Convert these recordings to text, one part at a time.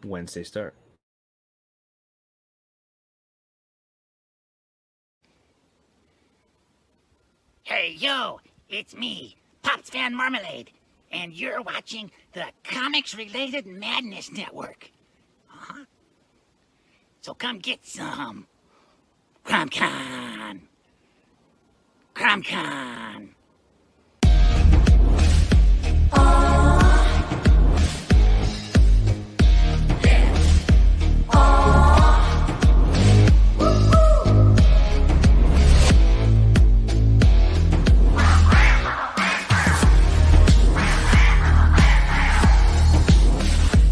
Wednesday start. Hey, yo, it's me, Pops Fan Marmalade, and you're watching the Comics-Related Madness Network. Uh-huh. So come get some. CromCon. CromCon.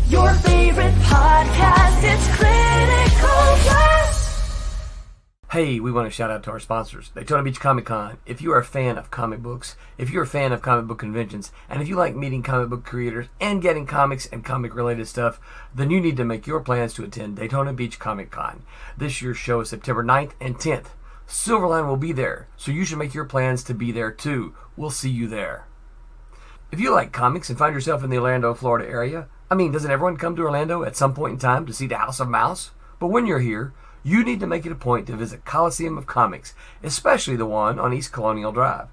Your favorite podcast, it's Critical Blast. Hey, we want to shout out to our sponsors, Daytona Beach Comic Con. If you are a fan of comic books, if you're a fan of comic book conventions, and if you like meeting comic book creators and getting comics and comic-related stuff, then you need to make your plans to attend Daytona Beach Comic Con. This year's show is September 9th and 10th. Silverline will be there, so you should make your plans to be there too. We'll see you there. If you like comics and find yourself in the Orlando, Florida area, doesn't everyone come to Orlando at some point in time to see the House of Mouse? But when you're here, you need to make it a point to visit Coliseum of Comics, especially the one on East Colonial Drive.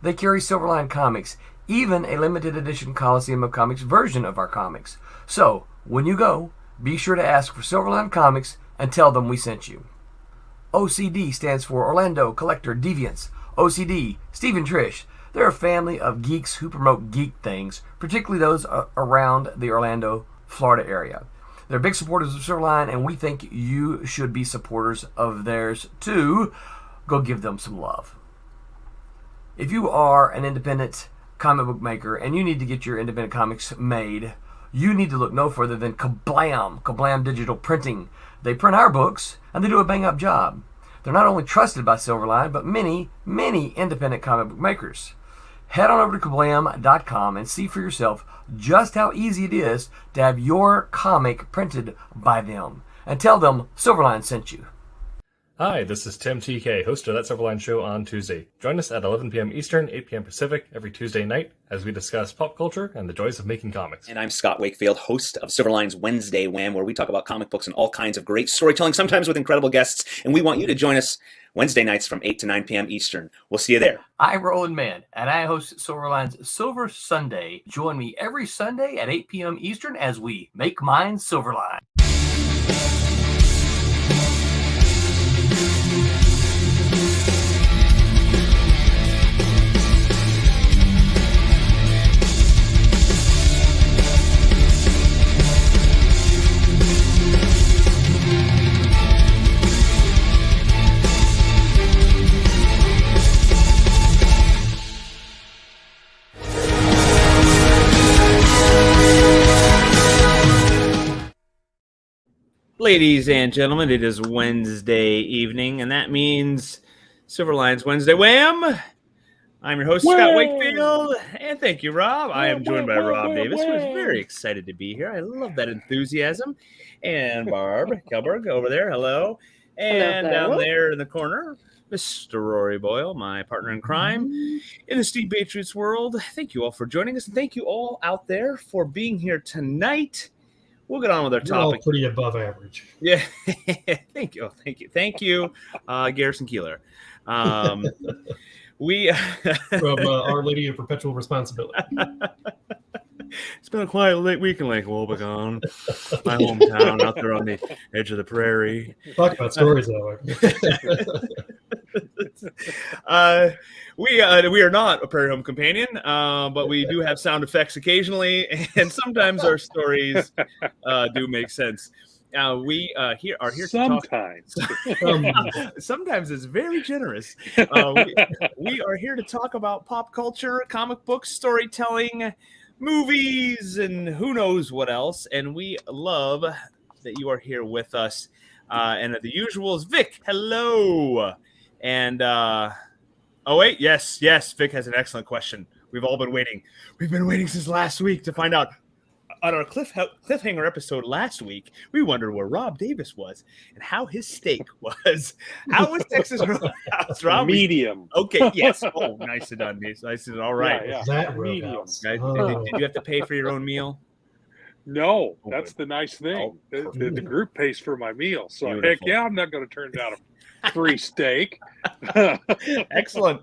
They carry Silverline comics, even a limited edition Coliseum of Comics version of our comics. So, when you go, be sure to ask for Silverline Comics and tell them we sent you. OCD stands for Orlando Collector Deviants. OCD, Steve and Trish. They're a family of geeks who promote geek things, particularly those around the Orlando, Florida area. They're big supporters of Silverline, and we think you should be supporters of theirs too. Go give them some love. If you are an independent comic book maker and you need to get your independent comics made, you need to look no further than Kablam Digital Printing. They print our books, and they do a bang-up job. They're not only trusted by Silverline, but many, many independent comic book makers. Head on over to Kablam.com and see for yourself just how easy it is to have your comic printed by them. And tell them Silverline sent you. Hi, this is Tim TK, host of That Silverline Show on Tuesday. Join us at 11 p.m. Eastern, 8 p.m. Pacific every Tuesday night as we discuss pop culture and the joys of making comics. And I'm Scott Wakefield, host of Silverline's Wednesday Wham, where we talk about comic books and all kinds of great storytelling, sometimes with incredible guests. And we want you to join us Wednesday nights from 8 to 9 p.m. Eastern. We'll see you there. I'm Roland Mann, and I host Silverline's Silver Sunday. Join me every Sunday at 8 p.m. Eastern as we make mine Silverline. Ladies and gentlemen, it is Wednesday evening, and that means Silverline's Wednesday Wham! I'm your host, Scott Wakefield, and thank you, Rob. I am joined by Rob Davis, who is very excited to be here. I love that enthusiasm. And Barb Kelberg over there, hello. And down there in the corner, Mr. Rory Boyle, my partner in crime in the Steve Patriots world. Thank you all for joining us, and thank you all out there for being here tonight. We'll get on with our topic. All pretty above average. Yeah. Thank you, Garrison Keeler. We from Our Lady of Perpetual Responsibility. It's been a quiet late week in Lake Wobegon, my hometown out there on the edge of the prairie. Talk about stories, however. We are not a Prairie Home Companion, but we do have sound effects occasionally, and sometimes our stories do make sense. We are here sometimes. To talk. Sometimes it's very generous. We are here to talk about pop culture, comic books, storytelling, movies, and who knows what else. And we love that you are here with us. And the usual is Vic. Hello. And yes, Vic has an excellent question. We've all been waiting. We've been waiting since last week to find out. On our cliffhanger episode last week, we wondered where Rob Davis was and how his steak was. How was Texas Roadhouse, Rob? Medium. Okay, yes. Oh, nicely done. Nice. All right. Yeah. That medium. Roadhouse. Did you have to pay for your own meal? No, that's the nice thing. Oh, The group pays for my meal. So heck Beautiful. yeah, I'm not going to turn down a free steak. Excellent.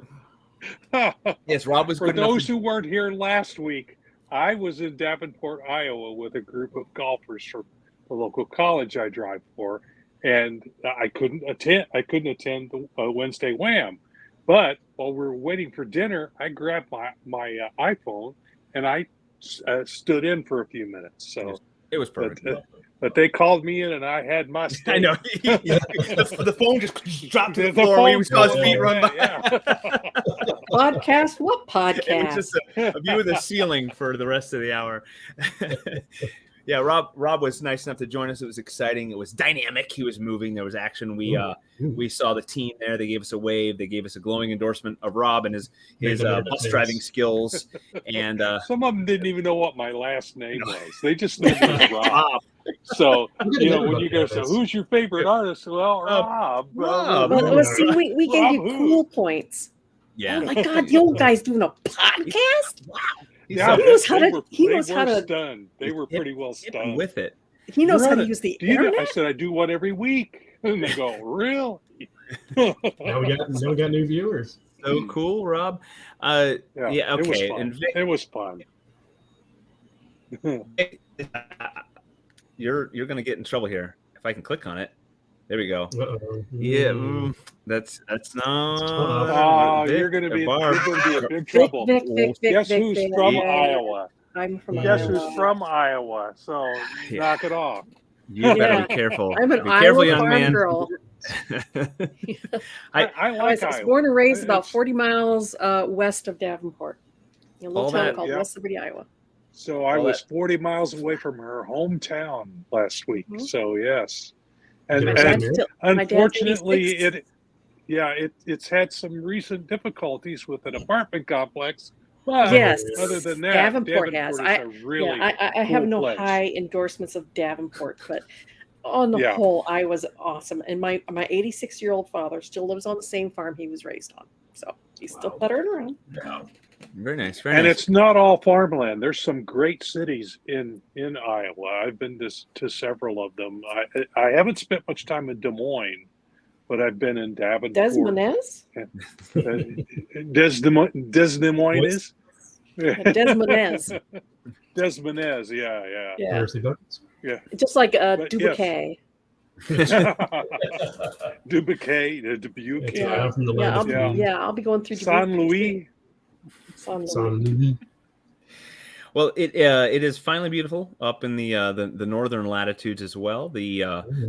Yes, Rob was For good enough those to- who weren't here last week, I was in Davenport, Iowa with a group of golfers from the local college I drive for, and I couldn't attend the Wednesday Wham. But while we were waiting for dinner, I grabbed my iPhone and I stood in for a few minutes. So It was perfect. but they called me in and I had my steak. I know. the phone just dropped to the The floor. phone We saw his fell feet away, run by. yeah. Podcast? What It podcast? was just a view of the ceiling for the rest of the hour. Yeah, Rob was nice enough to join us. It was exciting. It was dynamic. He was moving. There was action. We saw the team there. They gave us a wave. They gave us a glowing endorsement of Rob and his bus driving skills. And some of them didn't even know what my last name was. They just knew me as Rob. So when you go, so who's your favorite artist? Well, Rob. Well, see, we gave you cool points. Yeah. Oh my God, the old guy's doing a podcast. Wow. Yeah, he knows how they to. were, He they knows were how to. stunned. They were pretty well stunned with it. He knows how to use the Do you know- internet. I said I do one every week, and they go, "Really?" Now we got new viewers. So cool, Rob. Yeah. It was Okay. fun. And Vic, It was fun. you're going to get in trouble here if I can click on it. There we go. Uh-oh. Yeah, that's not. Oh, Vic, you're going to be Barb. in big trouble. Vic, Guess who's Vic, from yeah. Iowa? I'm from Guess Iowa. who's from Iowa? So Yeah. knock it off. You better Yeah. be careful. I'm an Be careful, Iowa young farm man. girl. I I like was Iowa. born and raised about It's- 40 miles west of Davenport, in a little All town that- called yeah. West Liberty, Iowa. So I All was 40 miles away from her hometown last week. Mhm. So yes, and, My My and dad's dad's still- my dad's unfortunately 86. it's had some recent difficulties with an apartment complex. But Yes, other than that, Davenport has. is I a really I have cool no place. high endorsements of Davenport, but on the Yeah. whole, Iowa's awesome. And my 86-year-old father still lives on the same farm he was raised on, so he's still puttering around. Very nice. Very And nice. it's not all farmland. There's some great cities in Iowa. I've been to several of them. I haven't spent much time in Des Moines, but I've been in Davenport. Des Moines? Des Moines is? Des Moines. Des Moines, yeah. Yeah, University buckets. just like But Dubuque. Dubuque, Yeah. I'm from the Yeah, land of I'll be going through San Dubuque. Luis. San Luis. San Luis. Well, it is finally beautiful up in the northern latitudes as well. The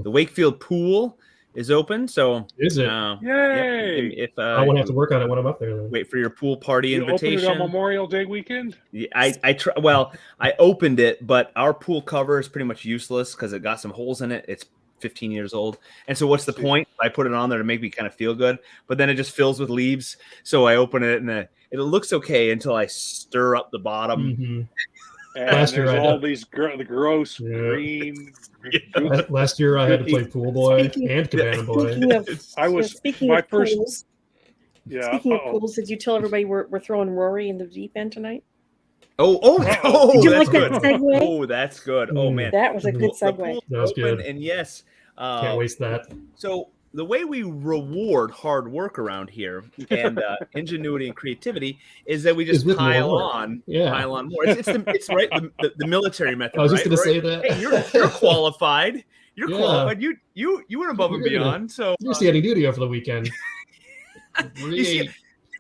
Wakefield pool is open, so Is it? Yay! If I won't have to work on it when I'm up there. Then. wait for your pool party You opened it invitation. on Memorial Day weekend? Yeah, I opened it, but our pool cover is pretty much useless because it got some holes in it. It's 15 years old, and so what's the point? I put it on there to make me kind of feel good, but then it just fills with leaves. So I open it, and it looks okay until I stir up the bottom. Mhm. And Last year there's I all did. these the gross Yeah. green. Last year I had to play pool boy Speaking- and cabana boy. Speaking of, I was speaking my of first. pools, Yeah. speaking of uh-oh. pools, did you tell everybody we're throwing Rory in the deep end tonight? Oh, Did you that's like that good. segue? Oh, that's good. Oh Mm. man, That was a Mhm. good The segue. pool's That was open, good. and yes, Can't waste that. so the way we reward hard work around here and ingenuity and creativity is that we just Is with pile more. on Yeah. more. It's right the military method. I was just right? going to Right? say that. Hey, you're qualified. You're Yeah. qualified. You went above and You're gonna- beyond. So You're standing duty over the weekend. you see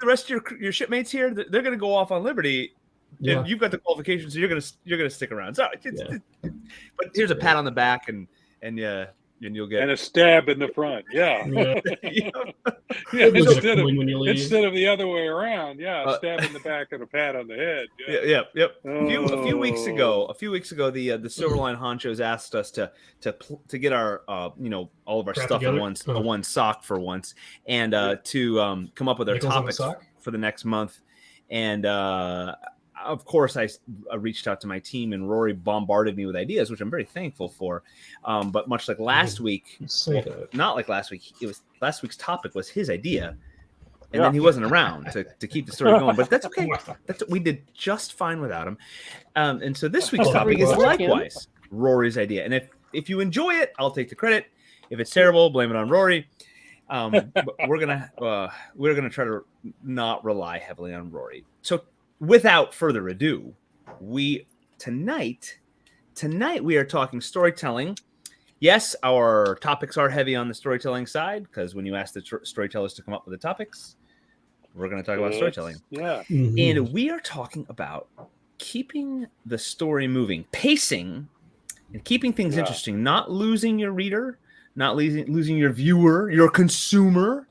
the rest of your shipmates here. They're going to go off on liberty. Yeah. And you've got the qualifications, so you're gonna stick around. So, Yeah. but here's a pat on the back, and you'll get And a stab in the front. Yeah. Yeah. Yeah. Yeah, Look at instead a of coin when you leave. instead of the other way around. Yeah. A Uh, stab in the back and a pat on the head. Yeah. Yep. A few weeks ago, Oh. the Silverline honchos asked us to get our all of our Crap stuff together? in one sock for once, and to come up with our Nickels on the topics sock? for the next month. And of course, I reached out to my team, and Rory bombarded me with ideas, which I'm very thankful for. But much like last week, Say that. not like last week, it was last week's topic was his idea. And then he wasn't around to keep the story going, but that's okay. We did just fine without him. And so this week's Oh, topic is we like him. likewise. Rory's idea. And if you enjoy it, I'll take the credit. If it's terrible, blame it on Rory. But we're gonna try to not rely heavily on Rory. So without further ado, tonight we are talking storytelling. Yes, our topics are heavy on the storytelling side because when you ask the storytellers to come up with the topics, we're going to talk about storytelling. Yeah. And we are talking about keeping the story moving, pacing, and keeping things interesting, not losing your reader, not losing your viewer, your consumer,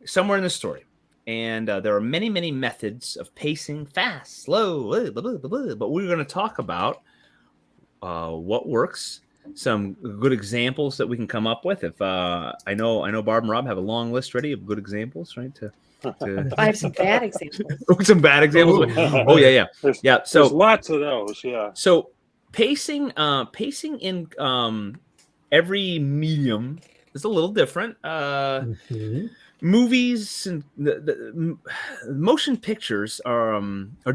somewhere in the story. And there are many, many methods of pacing, fast, slow, blah, blah, blah, blah, but we're going to talk about what works, some good examples that we can come up with. If I know Barb and Rob have a long list ready of good examples, right? I have some bad examples. Some bad examples. Oh yeah. So there's lots of those. Yeah. So pacing in every medium is a little different. Movies and the motion pictures are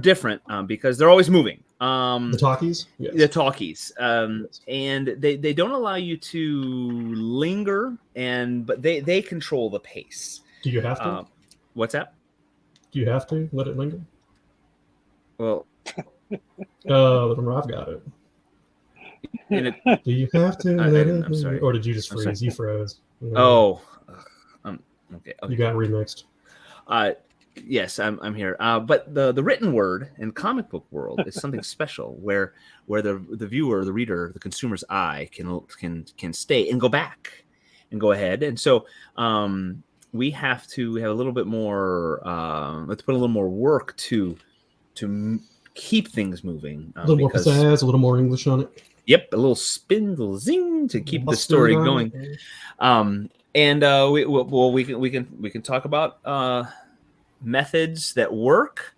different because they're always moving. The talkies? Yes. The talkies. And they don't allow you to linger, but they control the pace. Do you have to? What's that? Do you have to let it linger? Well, Rob got it. Do you have to let it I'm sorry. Or did you just freeze? You froze. Oh. Okay. You got remixed. Yes, I'm here. But the written word in comic book world is something special, where the viewer, the reader, the consumer's eye can stay and go back and go ahead. And so we have to have a little bit more. Let's put a little more work to keep things moving. A little more pizzazz, a little more English on it. Yep, a little spindle zing to keep the story going. And we can talk about methods that work,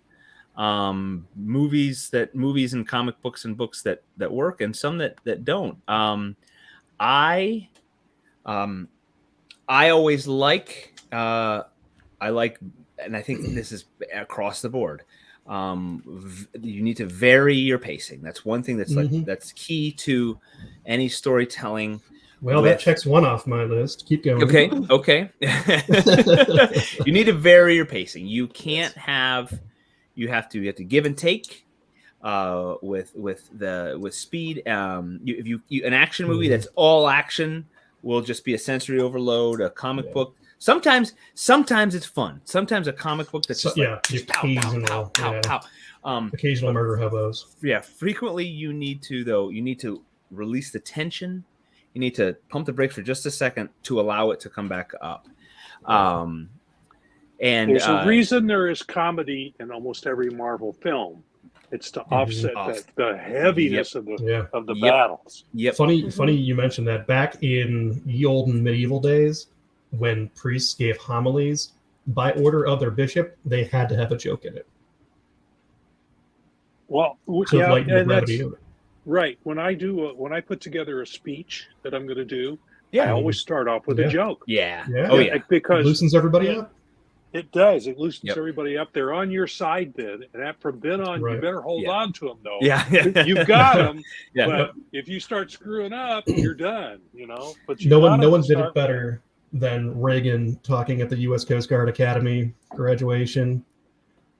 movies and comic books and books that work, and some that don't. I always like and I think this is across the board. You need to vary your pacing. That's one thing that's key to any storytelling. Well, that checks one off my list. Keep going. Okay. You need to vary your pacing. You can't have. You have to give and take with speed. If you an action movie that's all action will just be a sensory overload. A comic book. Sometimes it's fun. Sometimes a comic book that's just occasional murder hobos. Yeah. Frequently, you need to release the tension. You need to pump the brakes for just a second to allow it to come back up. And there's a reason there is comedy in almost every Marvel film. It's to offset the heaviness of the battles. Yep. Funny you mentioned that. Back in ye olden medieval days, when priests gave homilies, by order of their bishop, they had to have a joke in it. Well, and that's right. When I put together a speech that I'm going to do, I always start off with a joke. Yeah. Because it loosens everybody up. It does. It loosens everybody up. They're on your side then, and from then on, you better hold on to them though. Yeah. You've got them. But if you start screwing up, you're done. But no one did it better than Reagan talking at the U.S. Coast Guard Academy graduation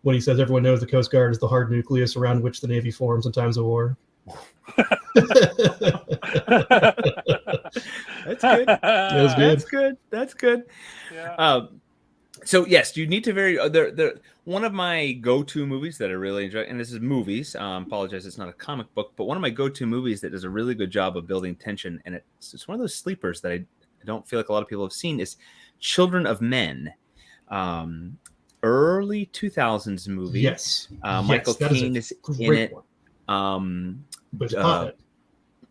when he says everyone knows the Coast Guard is the hard nucleus around which the Navy forms in times of war. That's good. That's good. Yeah. So yes, you need to vary. One of my go-to movies that I really enjoy, and this is movies. Apologize, it's not a comic book, but one of my go-to movies that does a really good job of building tension, and it's one of those sleepers that I don't feel like a lot of people have seen, is Children of Men. Early 2000s movie. Yes. Michael Caine is in it. But it's a pothead.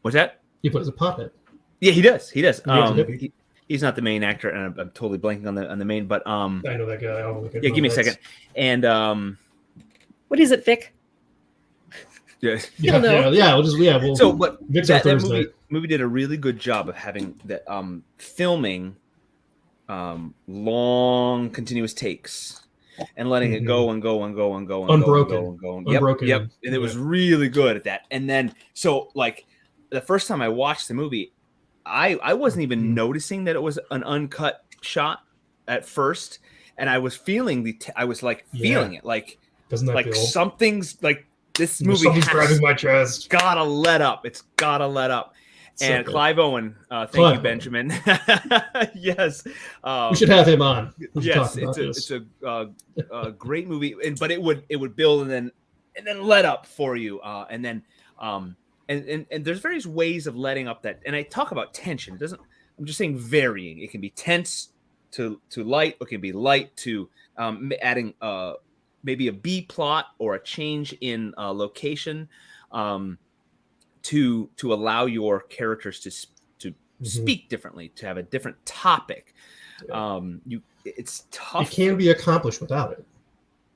What's that? He plays a pothead. Yeah, he does. He's not the main actor, and I'm totally blanking on the main. But I know that guy. Yeah, give me a second. And what is it, Vic? Yeah. We'll so, but that movie did a really good job of having that filming long continuous takes and letting it go and go and go and go and unbroken. go and go and go. Yep. And it was really good at that. And then the first time I watched the movie, I wasn't even noticing that it was an uncut shot at first, and I was feeling I was like feeling it, like doesn't that feel something's like this movie something's grabbing my chest. Gotta let up. It's gotta let up. And So Clive Owen, thank you, Benjamin. Yes, we should have him on. Yes, it's a great movie, but it would build and then let up for you, and then and there's various ways of letting up that. And I talk about tension. It doesn't. I'm just saying varying. It can be tense to light, or it can be light to adding maybe a B plot or a change in location. To allow your characters to speak differently, to have a different topic. It's tough. It can be accomplished without it.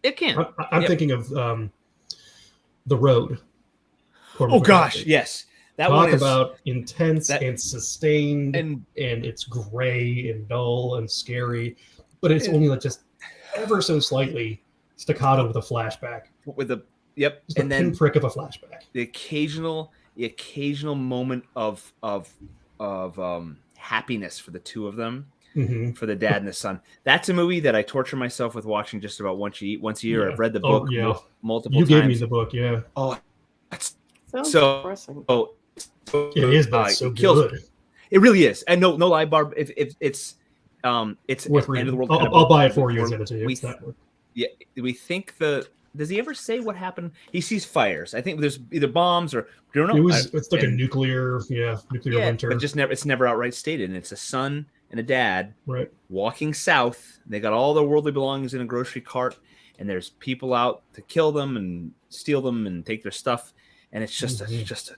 It can. I'm thinking of The Road. Oh gosh, yes. That Talk one is about intense and sustained, and it's gray and dull and scary, but it's only like just ever so slightly staccato with a flashback. With a just and then pinprick of a flashback. The occasional moment of happiness for the two of them, for the dad and the son. That's a movie that I torture myself with watching just about once a year. I've read the book multiple times. You gave me the book, yeah. Oh, that's Sounds so depressing. It is, but it's so good. It really is. And no lie, Barb. If it's worth reading. End of the world. I'll buy it for you and send it to you. We think does he ever say what happened? He sees fires. I think there's either bombs or I don't know. It's like a nuclear winter. But it's never outright stated. And it's a son and a dad walking south. They got all their worldly belongings in a grocery cart, and there's people out to kill them and steal them and take their stuff. And it's just a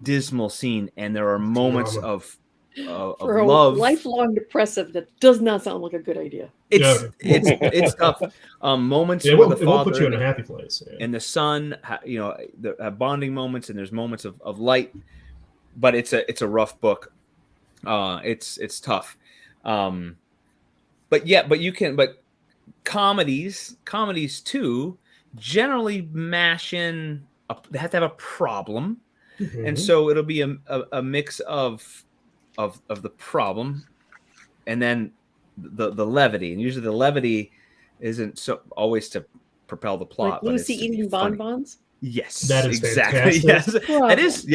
dismal scene. And there are moments of love. Lifelong depressive that does not sound like a good idea. It's tough. Moments it where won't, the father put you in a happy place. Yeah. And the son, the bonding moments, and there's moments of light, but it's a rough book. It's tough. But comedies too generally mash in. They have to have a problem, and so it'll be a mix of the problem, and then the levity. And usually the levity isn't so always to propel the plot. Like Lucy eating bonbons. Yes, that is exactly. Fantastic. Yes, that is.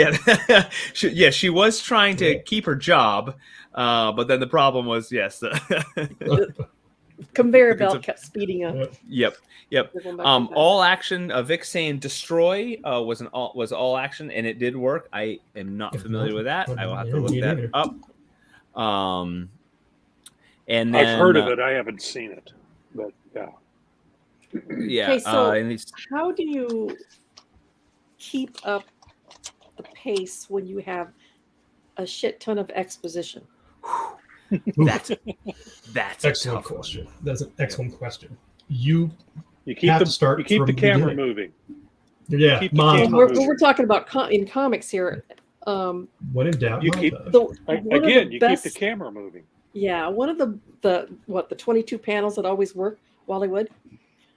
Yeah, she was trying to keep her job, but then the problem was conveyor belt kept speeding up. Yep. All action. Vic saying destroy was all action, and it did work. I am not familiar with that. I will have to look that up. And then, I've heard of it. I haven't seen it, but yeah. Yeah. Okay, so how do you keep up the pace when you have a shit ton of exposition? That's excellent question. That's an excellent question. You keep the camera moving. Yeah, we're talking about in comics here. When in doubt, you keep the camera moving. Yeah, one of the 22 panels that always work, Wally-Wood.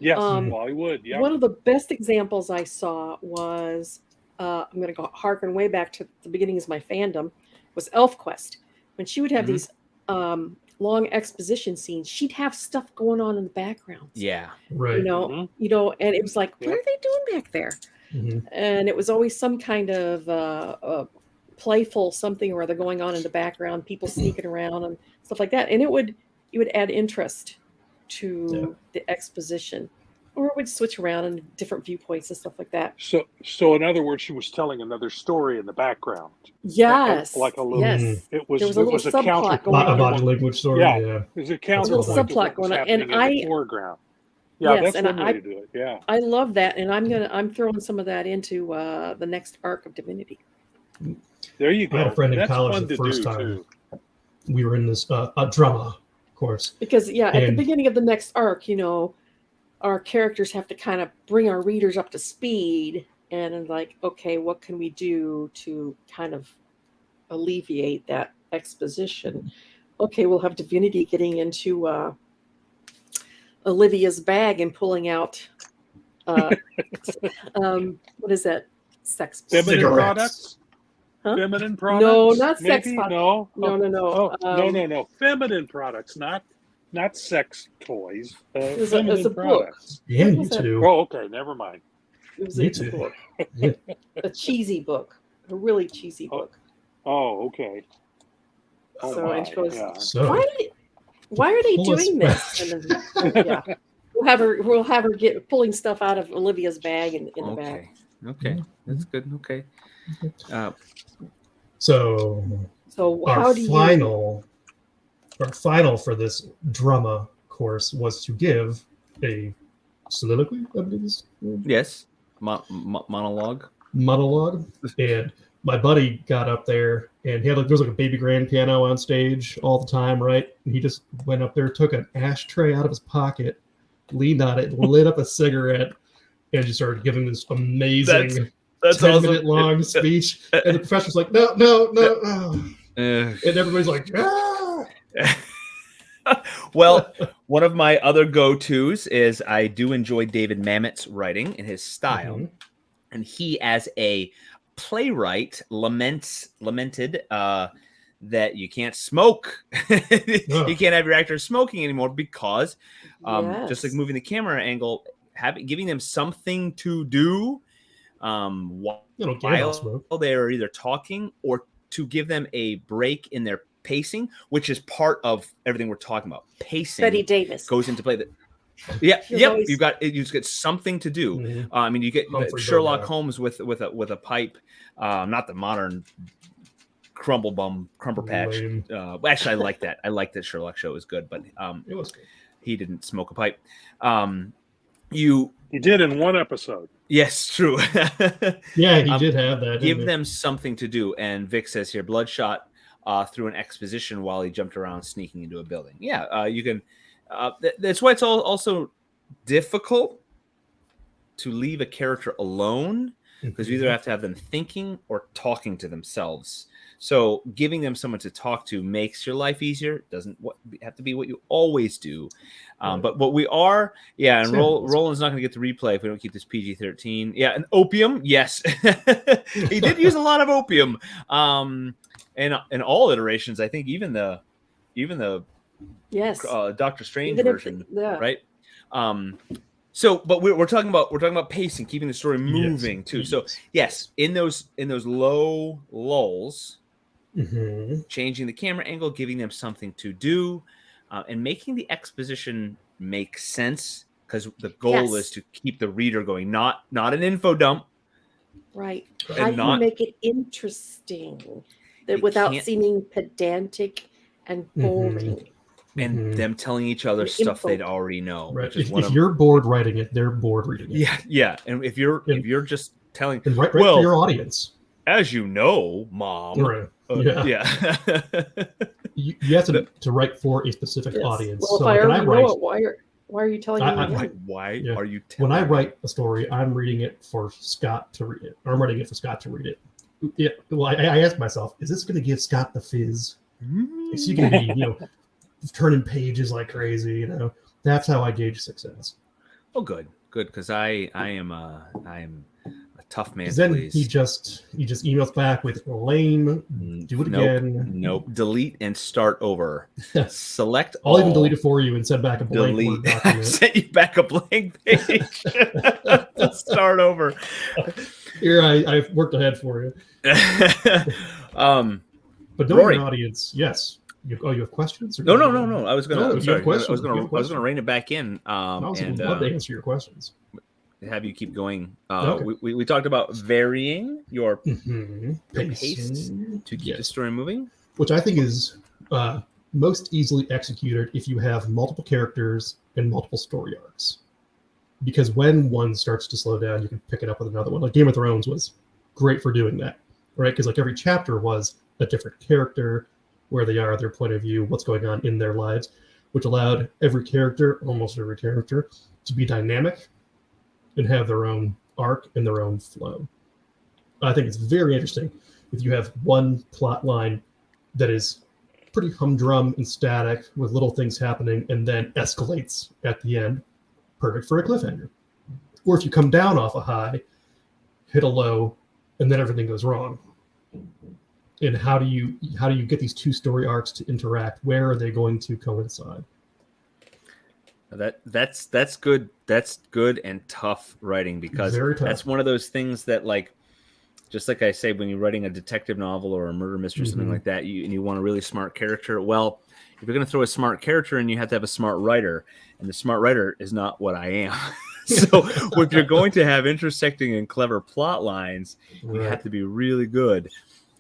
Yes, Wally-Wood. Yeah. One of the best examples I saw was I'm going to go harken way back to the beginnings of my fandom, was ElfQuest. When she would have these long exposition scenes, she'd have stuff going on in the background. Yeah, right. And it was like, what are they doing back there? And it was always some kind of playful something or other going on in the background, people sneaking around and stuff like that. And it would add interest to the exposition, or it would switch around in different viewpoints and stuff like that. So in other words, she was telling another story in the background. Yes, like a little. Yes, it was. There was a little subplot going on. A body language story. Yeah, there's a counter. A little subplot going on, and the foreground. Yeah, that's one way to do it. Yeah, I love that, and I'm throwing some of that into the next arc of Divinity. There you go. I had a friend in college the first time we were in this drama course. Because at the beginning of the next arc, our characters have to kind of bring our readers up to speed and like, okay, what can we do to kind of alleviate that exposition? Okay, we'll have Divinity getting into Olivia's bag and pulling out what is that? Sex feminine products? Huh? Feminine products? No, not sex maybe? products. No. No, no, no. Oh, no. Feminine products, not sex toys. It was Feminine a book. products. Yeah, What you was that? too. Oh, okay. Never mind. It was Me a too. book, Yeah. a cheesy book, a really cheesy book. Oh, okay. Oh, So and she goes, yeah. So why are they pull us doing this? And then, yeah, we'll have her get pulling stuff out of Olivia's bag in the back. Okay, that's good. Okay. So how our do you? final for this drama course was to give a soliloquy, I believe is Yes. Monologue. monologue. And my buddy got up there and he had there was like a baby grand piano on stage all the time, right? And he just went up there, took an ashtray out of his pocket, leaned on it, lit up a cigarette, and just started giving this amazing That's 10-minute long speech. And the professor's like, no. And everybody's like, ah! Well, one of my other go-tos is I do enjoy David Mamet's writing and his style. Mm-hmm. And he, as a playwright, lamented that you can't smoke. You can't have your actors smoking anymore because just like moving the camera angle, giving them something to do while they're either talking or to give them a break in their pacing, which is part of everything we're talking about. Pacing Betty Davis goes into play. You get something to do. Mm-hmm. I mean, you get Sherlock Holmes with a pipe, not the modern crumble patch. Actually, I like that. I like that Sherlock show is good, but it was good. He didn't smoke a pipe. He did in one episode. Yes, true. Yeah, he did have that. Give them something to do. And Vic says here, Bloodshot through an exposition while he jumped around sneaking into a building. Yeah, you can. That's why it's also difficult to leave a character alone, because you either have to have them thinking or talking to themselves. So giving them someone to talk to makes your life easier. It doesn't have to be what you always do. But what we are, and Roland's not going to get to replay if we don't keep this PG-13. Yeah, and opium, yes. He did use a lot of opium. In all iterations, I think even the Doctor Strange version, right? But we're talking about pacing, keeping the story moving too. So yes, in those low lulls, changing the camera angle, giving them something to do, and making the exposition make sense, because the goal is to keep the reader going, not an info dump. Right. How do you make it interesting without seeming pedantic and boring? And them telling each other stuff they'd already know. Right. If you're bored writing it, they're bored reading it. Yeah. And if you're just telling, right for your audience, as you know, Mom. Right. You have to write for a specific audience. Well, so if I already know it, why are you telling me? Why are you telling when I write a story, I'm reading it for Scott to read it. Or I'm writing it for Scott to read it. Yeah. Well, I ask myself, is this going to give Scott the fizz? Is he going to be, turning pages like crazy? That's how I gauge success. Oh, good, because I am a tough man. Then he just emails back with lame. Do it again. Nope. Delete and start over. Select. I'll even delete it for you and send back a blank Word document. Send you back a blank page. Start over. Here, I've worked ahead for you. But knowing your audience, yes. You have questions? No. I was gonna rein it back in. I would love to answer your questions. Have you keep going. We talked about varying your pace to keep the story moving, which I think is most easily executed if you have multiple characters and multiple story arcs. Because when one starts to slow down, you can pick it up with another one. Like Game of Thrones was great for doing that, right? Because like every chapter was a different character, where they are, their point of view, what's going on in their lives, which allowed almost every character, to be dynamic and have their own arc and their own flow. I think it's very interesting if you have one plot line that is pretty humdrum and static with little things happening and then escalates at the end. Perfect for a cliffhanger. Or if you come down off a high, hit a low, and then everything goes wrong. And how do you get these two story arcs to interact? Where are they going to coincide? That's good. That's good and tough writing, because Very tough. that's one of those things that, like, just like I say, when you're writing a detective novel or a murder mystery or something like that, you want a really smart character. Well, if you're going to throw a smart character in, you have to have a smart writer, and the smart writer is not what I am. So if you're going to have intersecting and clever plot lines, you have to be really good.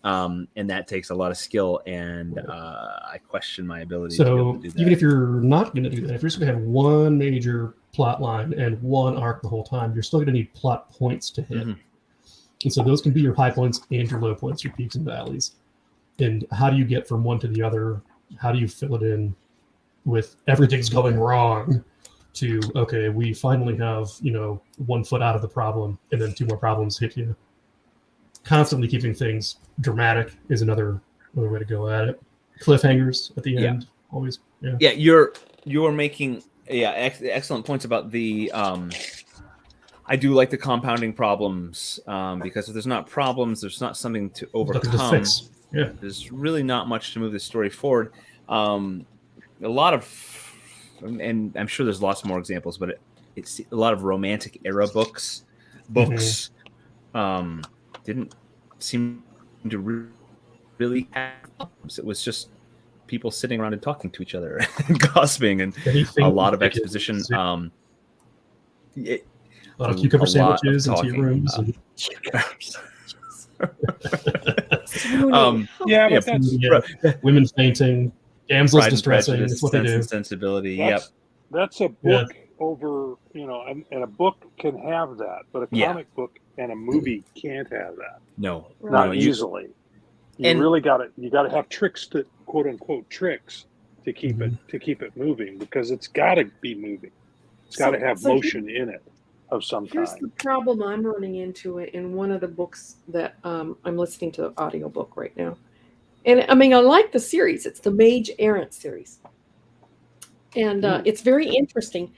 And that takes a lot of skill, and I question my ability to be able to do that. Even if you're not going to do that, if you're just going to have one major plot line and one arc the whole time, you're still going to need plot points to hit. And so those can be your high points and your low points, your peaks and valleys. And how do you get from one to the other? How do you fill it in with everything's going wrong to, okay, we finally have, 1 foot out of the problem, and then 2 more problems hit you. Constantly keeping things dramatic is another way to go at it. Cliffhangers at the end, always. Yeah, you're making excellent points about the. I do like the compounding problems, because if there's not problems, there's not something to overcome. Fix. Yeah. There's really not much to move the story forward. A lot of, and I'm sure there's lots more examples, but it's a lot of romantic era books didn't seem to really have problems. It was just people sitting around and talking to each other and gossiping, and a lot of exposition. A lot of cucumber sandwiches in tea rooms. Women fainting, damsels distressing. It's what they do. Sensibility. That's a book over, and a book can have that, but a comic book and a movie can't have that. No, not easily. You really got to have tricks, to quote unquote tricks, to keep it moving, because it's got to be moving. It's got to have motion in it of some kind. Here's the problem I'm running into in one of the books that I'm listening to the audiobook right now. And I mean, I like the series. It's the Mage Errant series. And it's very interesting,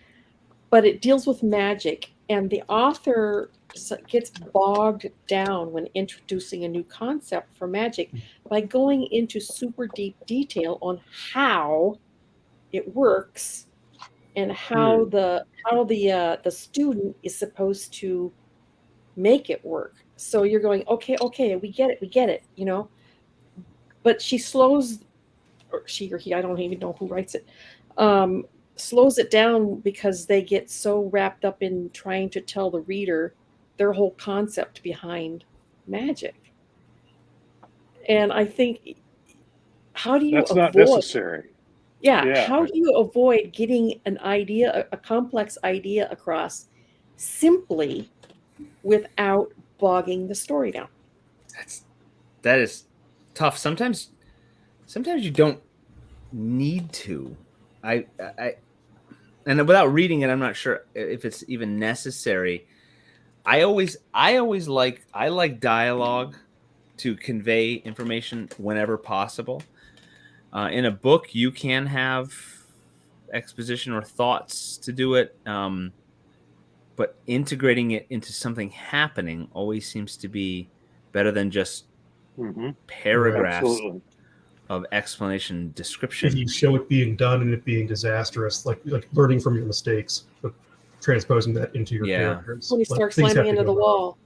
but it deals with magic. And the author gets bogged down when introducing a new concept for magic by going into super deep detail on how it works and how the student is supposed to make it work. So you're going, okay, we get it, But she slows, or she or he, I don't even know who writes it, slows it down because they get so wrapped up in trying to tell the reader their whole concept behind magic. And I think, how do you That's avoid... not necessary. Yeah, how do you avoid getting an idea, a complex idea across simply without bogging the story down? That is tough. Sometimes you don't need to. I and without reading it, I'm not sure if it's even necessary. I like dialogue to convey information whenever possible. In a book, you can have exposition or thoughts to do it, but integrating it into something happening always seems to be better than just paragraphs of explanation, description. If you show it being done and it being disastrous, like learning from your mistakes, but transposing that into your characters. When you start slamming into the wall.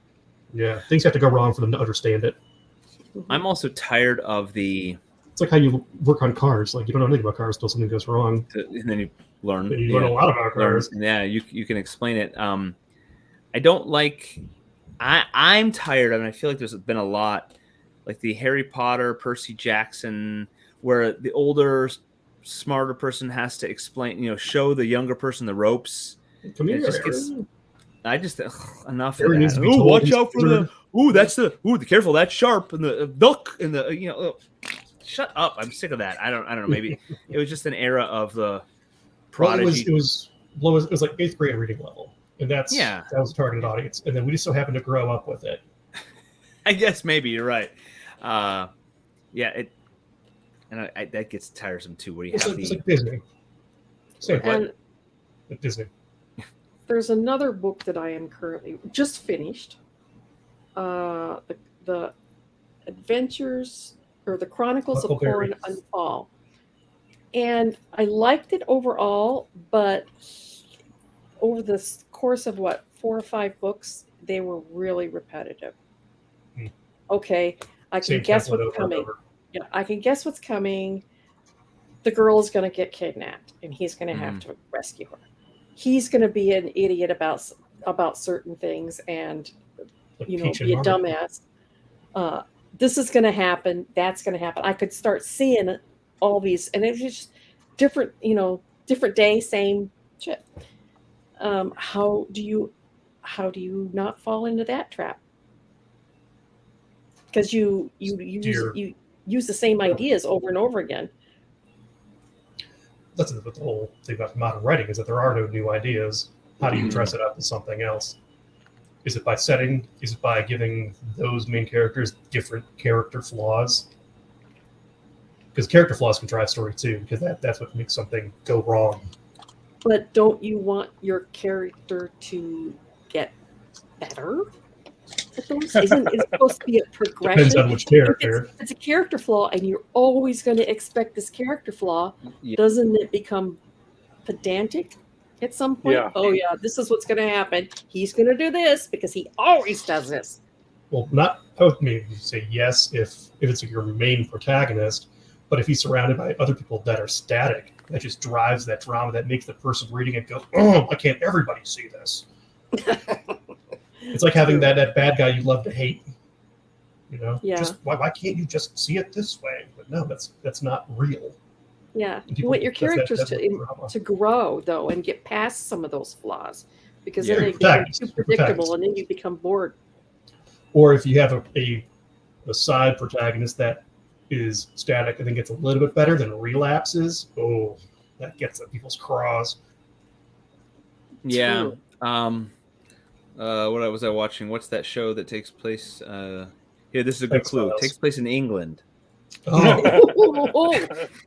Yeah, things have to go wrong for them to understand it. I'm also tired of the... It's like how you work on cars. Like, you don't know anything about cars until something goes wrong. And then you learn. And you learn a lot about cars. Yeah, you can explain it. I don't like... I'm tired of it. I feel like there's been a lot, like the Harry Potter, Percy Jackson, where the older, smarter person has to explain, show the younger person the ropes. Come here, enough of that. Oh, watch out for the careful, that's sharp, and the duck, and the shut up. I'm sick of that. I don't know. Maybe it was just an era of the prodigy. Well, it was like 8th grade reading level, and that was the targeted audience. And then we just so happened to grow up with it. I guess maybe you're right. That gets tiresome too. Where you have it's like Disney. Disney. There's another book that I am currently just finished. Adventures or the Chronicles of Huckleberry. Corn and Fall. And I liked it overall, but over the course of 4 or 5 books, they were really repetitive. Hmm. Okay, I can Same guess template what's over and coming. over. Yeah, I can guess what's coming. The girl is going to get kidnapped, and he's going to have to rescue her. He's going to be an idiot about certain things, and Like be Peach a and Marmalade. dumbass. This is going to happen. That's going to happen. I could start seeing all these, and it's just different. Different day, same shit. How do you not fall into that trap? Because you use the same ideas over and over again. That's the whole thing about modern writing, is that there are no new ideas. How do you dress it up as something else? Is it by setting? Is it by giving those main characters different character flaws? Because character flaws can drive story too, because that's what makes something go wrong. But don't you want your character to get better? Isn't it supposed to be a progression? Depends on which character. If it's a character flaw, and you're always going to expect this character flaw, doesn't it become pedantic at some point? Yeah. Oh yeah, this is what's going to happen. He's going to do this because he always does this. Well, I would maybe say yes if it's your main protagonist, but if he's surrounded by other people that are static, that just drives that drama, that makes the person reading it go, oh, why can't everybody see this? It's like having that bad guy you love to hate. Yeah. Just why can't you just see it this way? But no, that's not real. Yeah, And you people- want your that's characters drama. to grow though and get past some of those flaws, because Yeah, then they become protagonist, too your predictable, protagonist. and then you become bored. Or if you have a side protagonist that is static and then gets a little bit better, then relapses. Oh, that gets at people's craws. Yeah. What was I watching? What's that show that takes place? Here, this is a good clue. It X-Files. takes place in England. Oh,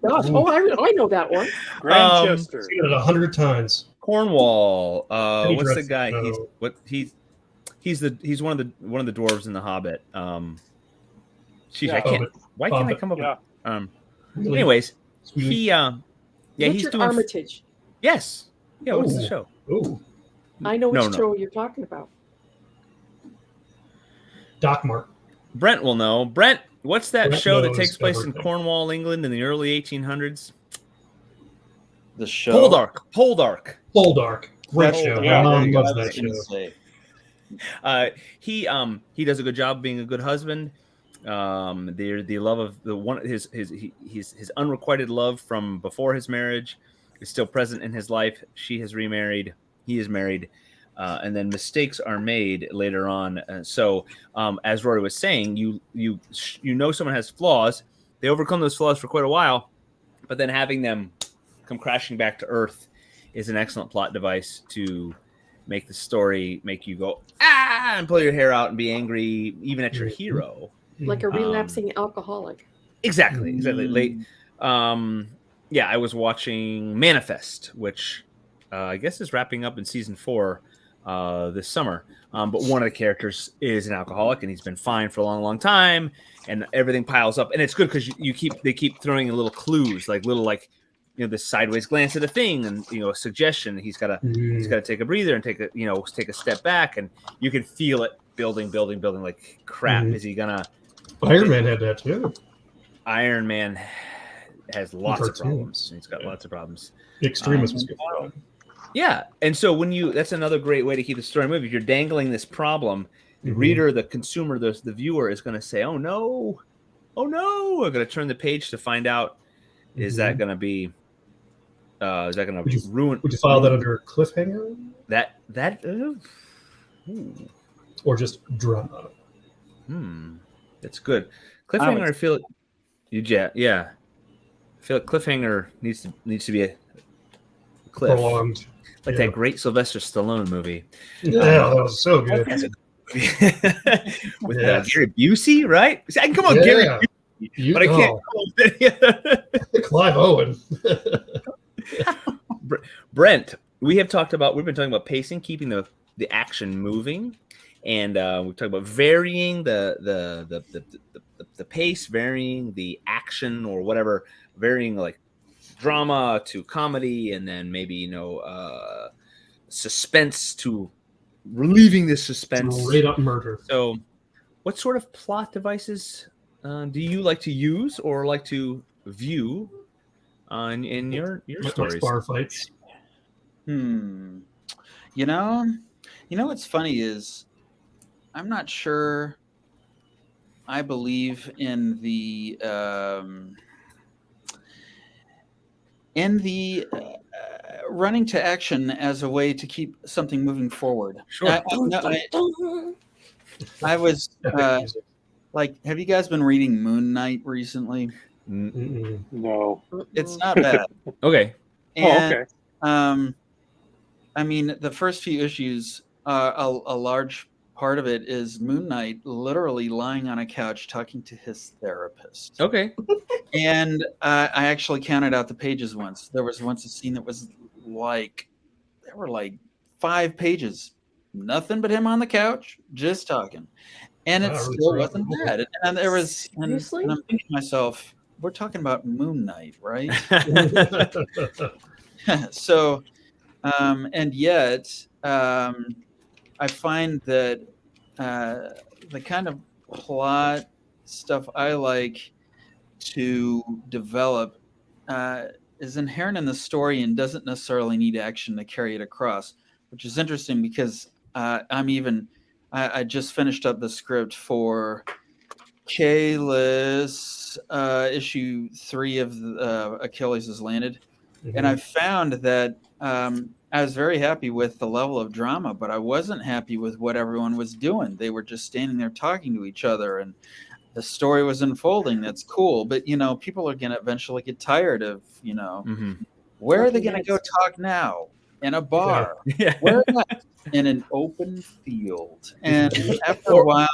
Gosh, I know that one. Grantchester. seen it 100 times. Cornwall. Penny What's the Dreadful. guy? No. He's one of the dwarves in the Hobbit. Geez, Yeah. I can't. Hobbit. Why can't I Hobbit. come up? Yeah. Really? Anyways, Sweet. he's Richard doing. Armitage. Yes. Yeah. What's the Ooh. show? Oh, I know which No. show you're talking about. Doc Mart. Brent will know. Brent, what's that Brent show that knows takes place in everything. Cornwall, England, in the early 1800s? The show. Poldark. Poldark. Great That's- show. yeah, My there mom you go. loves I was that gonna show. say. He does a good job being a good husband. The love of his unrequited love from before his marriage is still present in his life. She has remarried. He is married. And then mistakes are made later on. So, as Rory was saying, you know someone has flaws. They overcome those flaws for quite a while, but then having them come crashing back to earth is an excellent plot device to make the story make you go and pull your hair out and be angry even at your hero. Like a relapsing alcoholic. Exactly. Late. I was watching Manifest, which I guess is wrapping up in season 4 this summer. But one of the characters is an alcoholic, and he's been fine for a long, long time, and everything piles up. And it's good because they keep throwing in little clues, like this sideways glance at a thing, and a suggestion. He's got to take a breather and take a step back, and you can feel it building. Like crap, is he gonna? Iron Man had that too. Iron Man has lots of Cartoons. problems. He's got lots of problems. Extremis was good. Yeah, and so that's another great way to keep the story moving. If you're dangling this problem, the reader, the consumer, the viewer is going to say, "Oh no, I'm going to turn the page to find out is that going to be ruin?" Would you file that under cliffhanger or just drama? That's good. Cliffhanger. I feel it. Yeah. I feel like cliffhanger needs to be a cliff. Prolonged. Like that great Sylvester Stallone movie. Yeah, that was so good. With Yes. Gary Busey, right? See, I can come on, Yeah. Gary Busey, but I can't come on Clive Owen. Brent, we've been talking about pacing, keeping the action moving, and we've talked about varying the the pace varying, the action or whatever varying, like drama to comedy, and then maybe suspense to relieving the suspense. Straight up murder. So, what sort of plot devices do you like to use or like to view in your stories? Bar fights. You know what's funny is I'm not sure I believe in the running to action as a way to keep something moving forward. Sure. I was like, have you guys been reading Moon Knight recently? No. It's not bad. Okay. And, okay. I mean, the first few issues, a large part of it is Moon Knight literally lying on a couch talking to his therapist. Okay. And I actually counted out the pages once. There was once a scene that was there were like 5 pages, nothing but him on the couch, just talking. And it still wasn't bad. And there was, and I'm thinking to myself, we're talking about Moon Knight, right? So, and yet, I find that the kind of plot stuff I like to develop is inherent in the story and doesn't necessarily need action to carry it across, which is interesting because I just finished up the script for Kalis issue 3 of Achilles Has Landed. And I found that I was very happy with the level of drama, but I wasn't happy with what everyone was doing. They were just standing there talking to each other, and the story was unfolding. That's cool. But, people are going to eventually get tired of, where are they going to go talk now? In a bar. Yeah. Where not? In an open field. And after a while,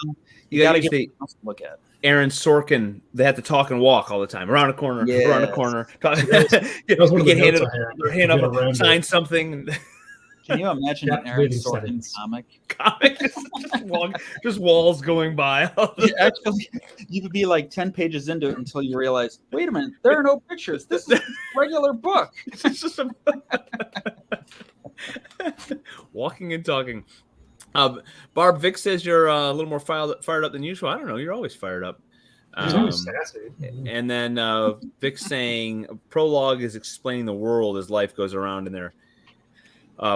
you got to get something else to look at. Aaron Sorkin, they have to talk and walk all the time, around a corner, around a corner. Get hand up, sign something. Can you imagine an Aaron Sorkin comic? Just walls going by. Actually, you could be like 10 pages into it until you realize, wait a minute, there are no pictures. This is a regular book. It's just walking and talking. Barb, Vic says you're a little more fired up than usual. I don't know. You're always fired up. And then Vic's saying prologue is explaining the world as life goes around, and they're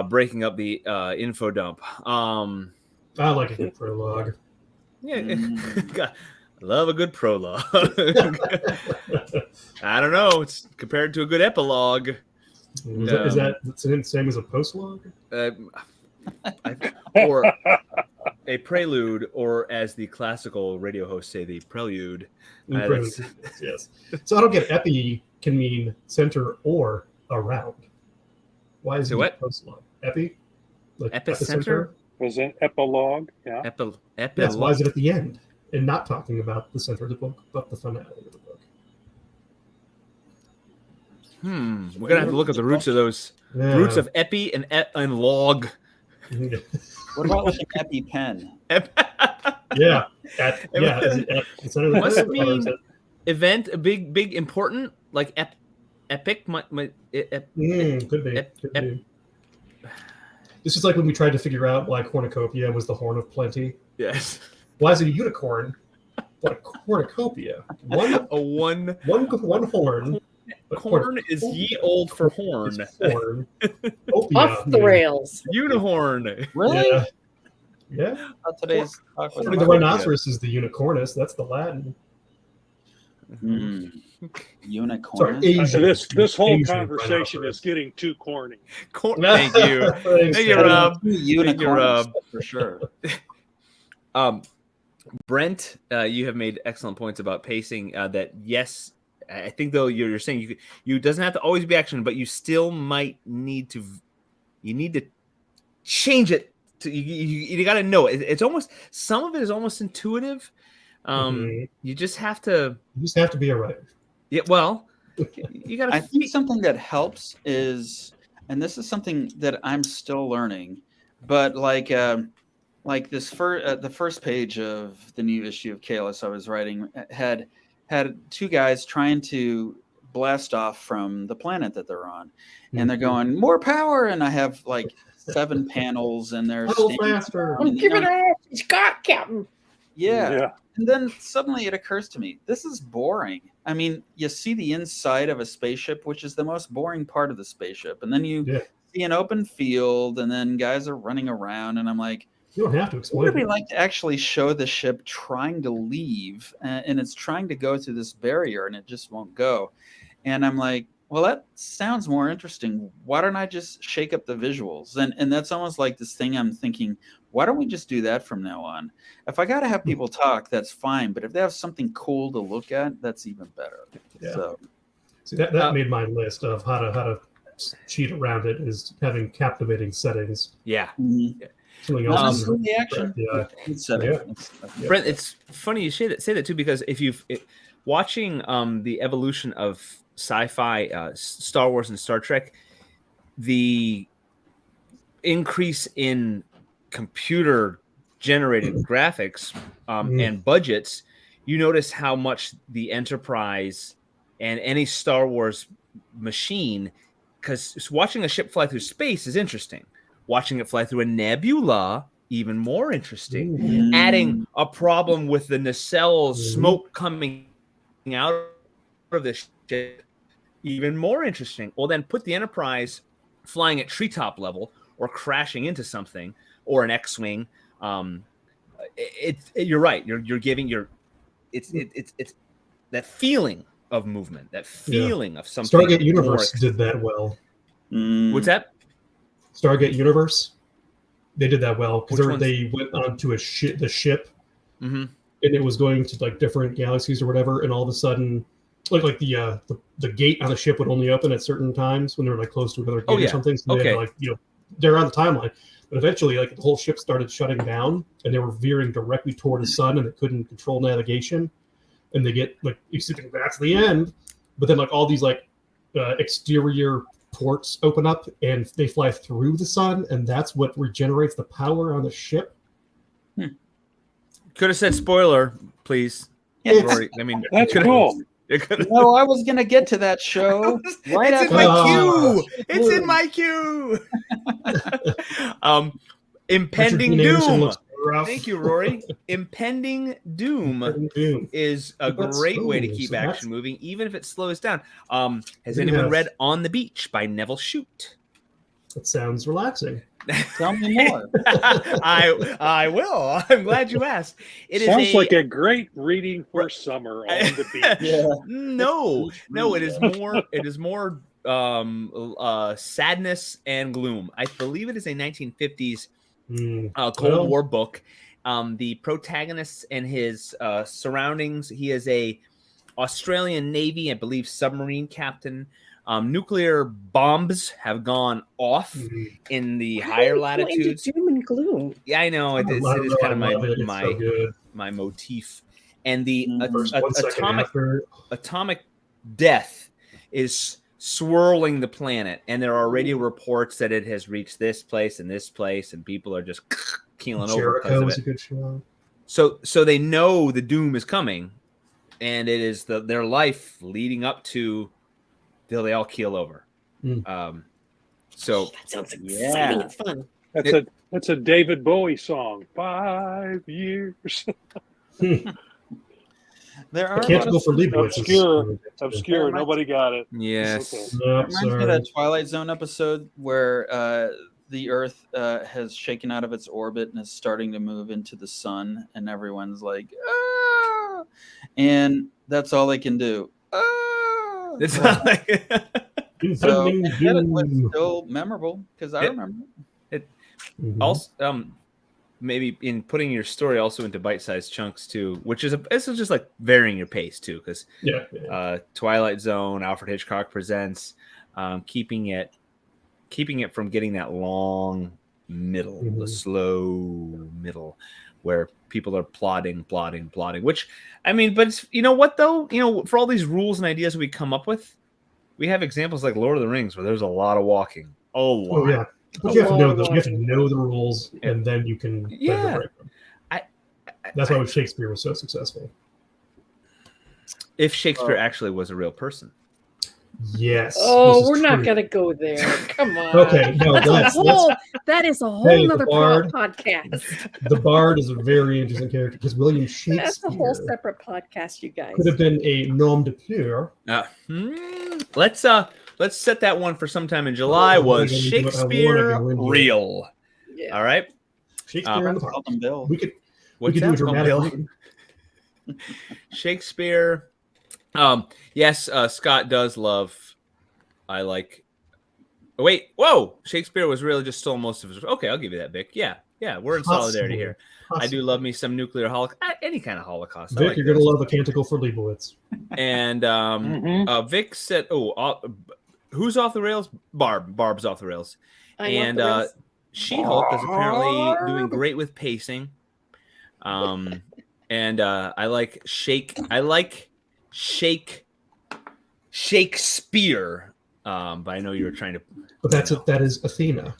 breaking up the info dump. I like a good prologue. Yeah, God, I love a good prologue. I don't know. It's compared to a good epilogue. Is that the same as a postlogue? Or a prelude, or as the classical radio hosts say, the prelude. Yes. So I don't get epi can mean center or around. Why is it postlogue? Epi? Like epicenter? Was it epilogue? Yeah. Yes, why is it at the end and not talking about the center of the book, but the finale of the book? We're gonna have to look at the roots of those roots of epi and log. What about like an EpiPen? Yeah. It must mean event, a big important, like epic. Could be. This is like when we tried to figure out why cornucopia was the horn of plenty. Yes. Why is it a unicorn? But a cornucopia. One horn. Corn is ye old for horn. Horn. Off the rails. Unihorn. Really? Yeah. Today's talk was the rhinoceros is the unicornus. That's the Latin. Unicorn. This whole conversation is getting too corny. Thank you. Thank you, Rob. Thank you, Rob. For sure. Brent, you have made excellent points about pacing. That yes, I think though you're saying you doesn't have to always be action, but you still might need to. You need to change it. You got to know it. It's almost, some of it is almost intuitive. You just have to. You just have to be a writer. Yeah. Well, you got to. I think something that helps is, and this is something that I'm still learning, but like when like this the first page of the new issue of Kalis I was writing had two guys trying to blast off from the planet that they're on, and they're going more power, and I have like 7 panels, and they're faster. Give it off. He's got Captain. Yeah. And then suddenly it occurs to me, this is boring. I mean, you see the inside of a spaceship, which is the most boring part of the spaceship, and then you see an open field, and then guys are running around, and I'm like, you don't have to explain. Would we like to actually show the ship trying to leave, and it's trying to go through this barrier, and it just won't go? And I'm like, well, that sounds more interesting. Why don't I just shake up the visuals? And that's almost like this thing I'm thinking, why don't we just do that from now on? If I got to have people talk, that's fine. But if they have something cool to look at, that's even better. Yeah. So, see, that made my list of how to cheat around it is having captivating settings. Yeah. Something else. The action. Brent, it's funny you say that too, because if you've watching the evolution of sci-fi, Star Wars and Star Trek, the increase in computer generated graphics and budgets, you notice how much the Enterprise and any Star Wars machine, because watching a ship fly through space is interesting. Watching it fly through a nebula, even more interesting. Adding a problem with the nacelle smoke coming out of the ship, even more interesting. Well, then put the Enterprise flying at treetop level or crashing into something or an X-wing. You're right. You're giving it's that feeling of movement, that feeling of something. Stargate Universe did that well. What's that? Stargate Universe, they did that well because they went onto the ship, and it was going to like different galaxies or whatever, and all of a sudden, like the gate on the ship would only open at certain times when they were like close to another gate or something. So they had, like, they're on the timeline, but eventually, like, the whole ship started shutting down, and they were veering directly toward the sun, and they couldn't control navigation, and they get like you see that's the end, but then like all these like exterior ports open up and they fly through the sun, and that's what regenerates the power on the ship. Could have said spoiler, please. Rory. I mean, that's cool. No, I was gonna get to that show. Right it's in my queue. It's in my queue. Impending Doom. Thank you, Rory. Impending Doom is a great way to keep action moving, even if it slows down. Has anyone read On the Beach by Neville Shute? That sounds relaxing. Tell me more. I will. I'm glad you asked. It sounds like a great reading for summer on the beach. No, it is more sadness and gloom. I believe it is a 1950s Cold War book. The protagonist and his surroundings. He is a Australian Navy, I believe, submarine captain. Nuclear bombs have gone off in the higher latitudes. Doom and gloom. Yeah, I know. It is kind of my motif. And the atomic death is swirling the planet, and there are radio reports that it has reached this place, and people are just keeling over because of it. A good show. So they know the doom is coming, and it is their life leading up to till they all keel over. So that sounds exciting and fun. That's a David Bowie song. 5 years. There are I can't go for Leibowitz. Obscure. Nobody got it. Yes. Okay. No, reminds me of that Twilight Zone episode where the Earth has shaken out of its orbit and is starting to move into the sun, and everyone's like, ah! And that's all they can do. Ah! It's not like So it was still memorable because I remember it. Also, maybe in putting your story also into bite-sized chunks too, which is this is just like varying your pace too, because Twilight Zone, Alfred Hitchcock Presents, keeping it from getting that long middle, the slow middle, where people are plotting. Which, I mean, but it's, you know what though, for all these rules and ideas we come up with, we have examples like Lord of the Rings where there's a lot of walking. A lot. But you have to know those. You have to know the rules, and then you can break them. That's why with Shakespeare was so successful. If Shakespeare actually was a real person. Yes. Oh, we're not going to go there. Come on. Okay, no, that is a whole nother podcast. The Bard is a very interesting character because William Shakespeare. That's a whole separate podcast, you guys. Could have been a nom de plume. Let's set that one for sometime in July. Was Shakespeare real? Yeah. All right. Shakespeare and the Bard. Bill. We could do a dramatic reading. Shakespeare. Yes, Scott does love. I like. Oh, wait, whoa! Shakespeare was really just stole most of his. Okay, I'll give you that, Vic. Yeah, we're in solidarity here. I do love me some nuclear holocaust, any kind of holocaust. Vic, you're gonna love A Canticle for Leibowitz. And Vic said, who's off the rails? Barb's off the rails. And She-Hulk is apparently doing great with pacing. And I like Shakespeare. But I know you were trying to. But that is Athena.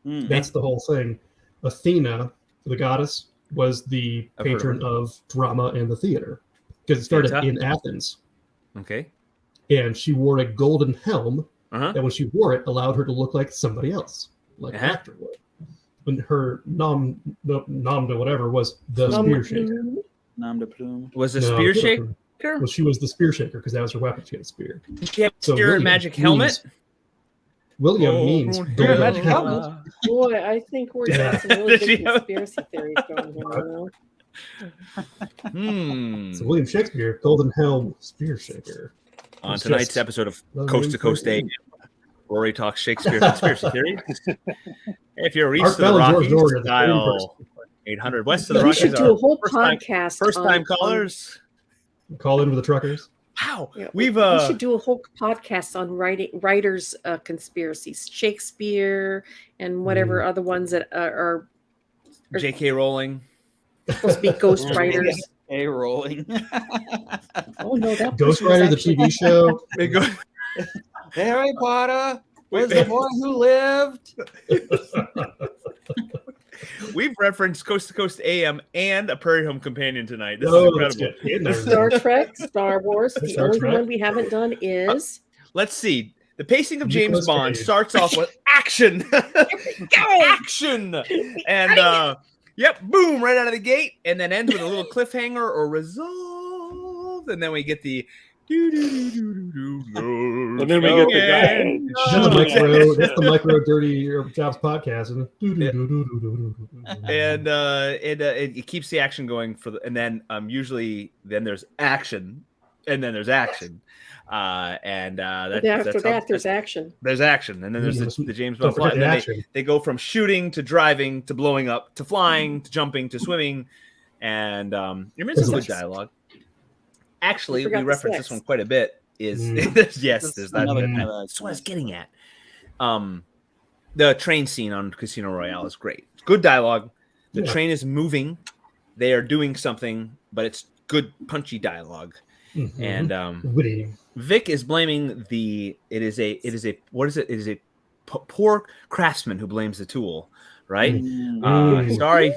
That's the whole thing. Athena, the goddess, was the patron of drama and the theater because it started in Athens. Okay. And she wore a golden helm that when she wore it allowed her to look like somebody else, like an actor would. When her nom de whatever was the spear shaker. Nom de plume. Was the spear shaker? Well, she was the spear shaker because that was her weapon. She had a spear. Did she have a spear and magic helmet? William means golden helmet. Boy, I think we're doing some really good conspiracy theories going on. So William Shakespeare, golden helm, spear shaker. On tonight's episode of Coast to Coast AM, Rory talks Shakespeare conspiracy theories. If you're east of the Rockies, dial 800 west of the Rockies. We should do a whole podcast. First-time callers. Call in with the truckers. Wow, yeah, we should do a whole podcast on writers' conspiracies, Shakespeare and whatever other ones that are J.K. Rowling. Supposed to be ghost writers. A Rowling. Oh no, that Ghost Rider, the TV show. Harry Potter was the boy who lived. We've referenced Coast to Coast AM and A Prairie Home Companion tonight. This is incredible. Star Trek, Star Wars. The only one we haven't done is. Let's see. The pacing of James Bond starts off with action. Action. And boom, right out of the gate, and then ends with a little cliffhanger or resolve, and then we get the and then we get the guy. That's the micro dirty jobs podcast, and it keeps the action going and then usually there's action, and then there's action, there's action. There's action, and then there's the James Bond plot. And then they go from shooting to driving to blowing up to flying to jumping to swimming, and you're missing good dialogue. Actually, we reference this one quite a bit. There's that. That's what I was getting at. The train scene on Casino Royale is great. It's good dialogue. The train is moving. They are doing something, but it's good, punchy dialogue. And Vic is blaming it is a poor craftsman who blames the tool, right? Sorry,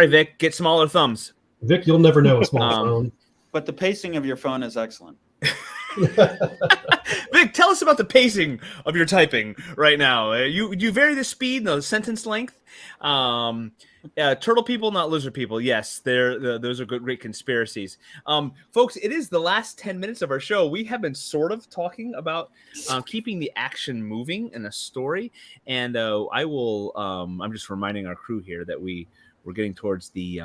Vic. Get smaller thumbs. Vic, you'll never know a small phone. But the pacing of your phone is excellent. Vic, tell us about the pacing of your typing right now. You vary the speed and the sentence length. Turtle people, not lizard people. Yes, those are great conspiracies. Folks, it is the last 10 minutes of our show. We have been sort of talking about keeping the action moving in a story. And I'm just reminding our crew here that we're getting towards the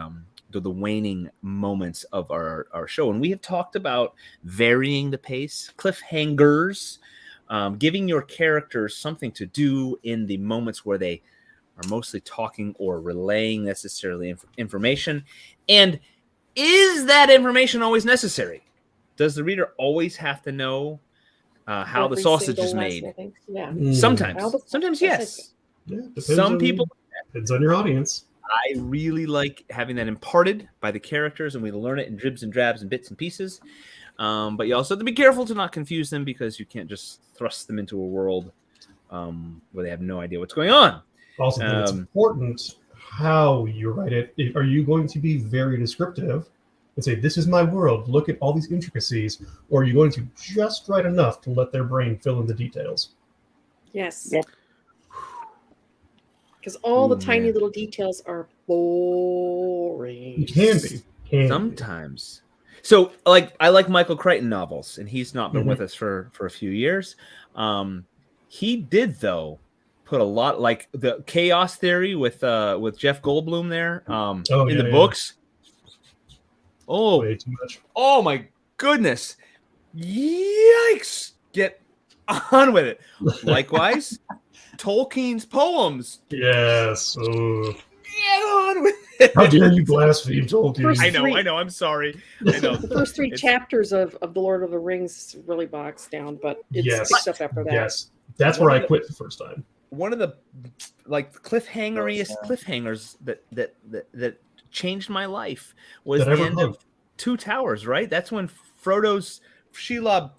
waning moments of our show. And we have talked about varying the pace, cliffhangers, giving your characters something to do in the moments where they are mostly talking or relaying necessarily information. And is that information always necessary? Does the reader always have to know how the sausage is made? Yeah. Sometimes yes. Some people. Depends on your audience. I really like having that imparted by the characters, and we learn it in dribs and drabs and bits and pieces. But you also have to be careful to not confuse them because you can't just thrust them into a world where they have no idea what's going on. Also, then it's important how you write it. Are you going to be very descriptive and say, this is my world, look at all these intricacies, or are you going to just write enough to let their brain fill in the details? Yes. Yep. Because all the tiny little details are boring. It can be. Sometimes. So, like, I like Michael Crichton novels, and he's not been with us for a few years. He did, though, put a lot, like the Chaos Theory with Jeff Goldblum there in the books. Oh, way too much. Oh my goodness! Yikes! Get on with it. Likewise, Tolkien's poems. Yes. Get on with it. How dare you blaspheme Tolkien? I know. I'm sorry. I know. The first three chapters of The Lord of the Rings really bogs down, but it's picked up after that. Yes. That's where I quit the first time. One of the cliffhangeriest cliffhangers that changed my life was the end of Two Towers, right? That's when Shelob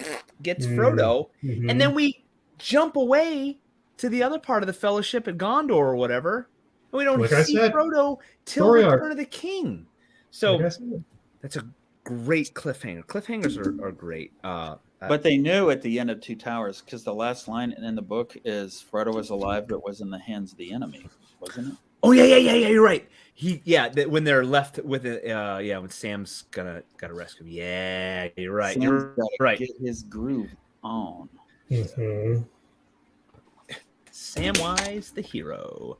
gets Frodo, and then we jump away to the other part of the Fellowship at Gondor or whatever, and we don't see Frodo till Return of the King. So that's a great cliffhanger. Cliffhangers are great. But they knew at the end of Two Towers, because the last line in the book is Frodo was alive but was in the hands of the enemy, wasn't it? Oh yeah, you're right. When they're left with it, when Sam's gotta rescue him. Yeah, you're right. Sam's gotta get his groove on. Samwise the hero.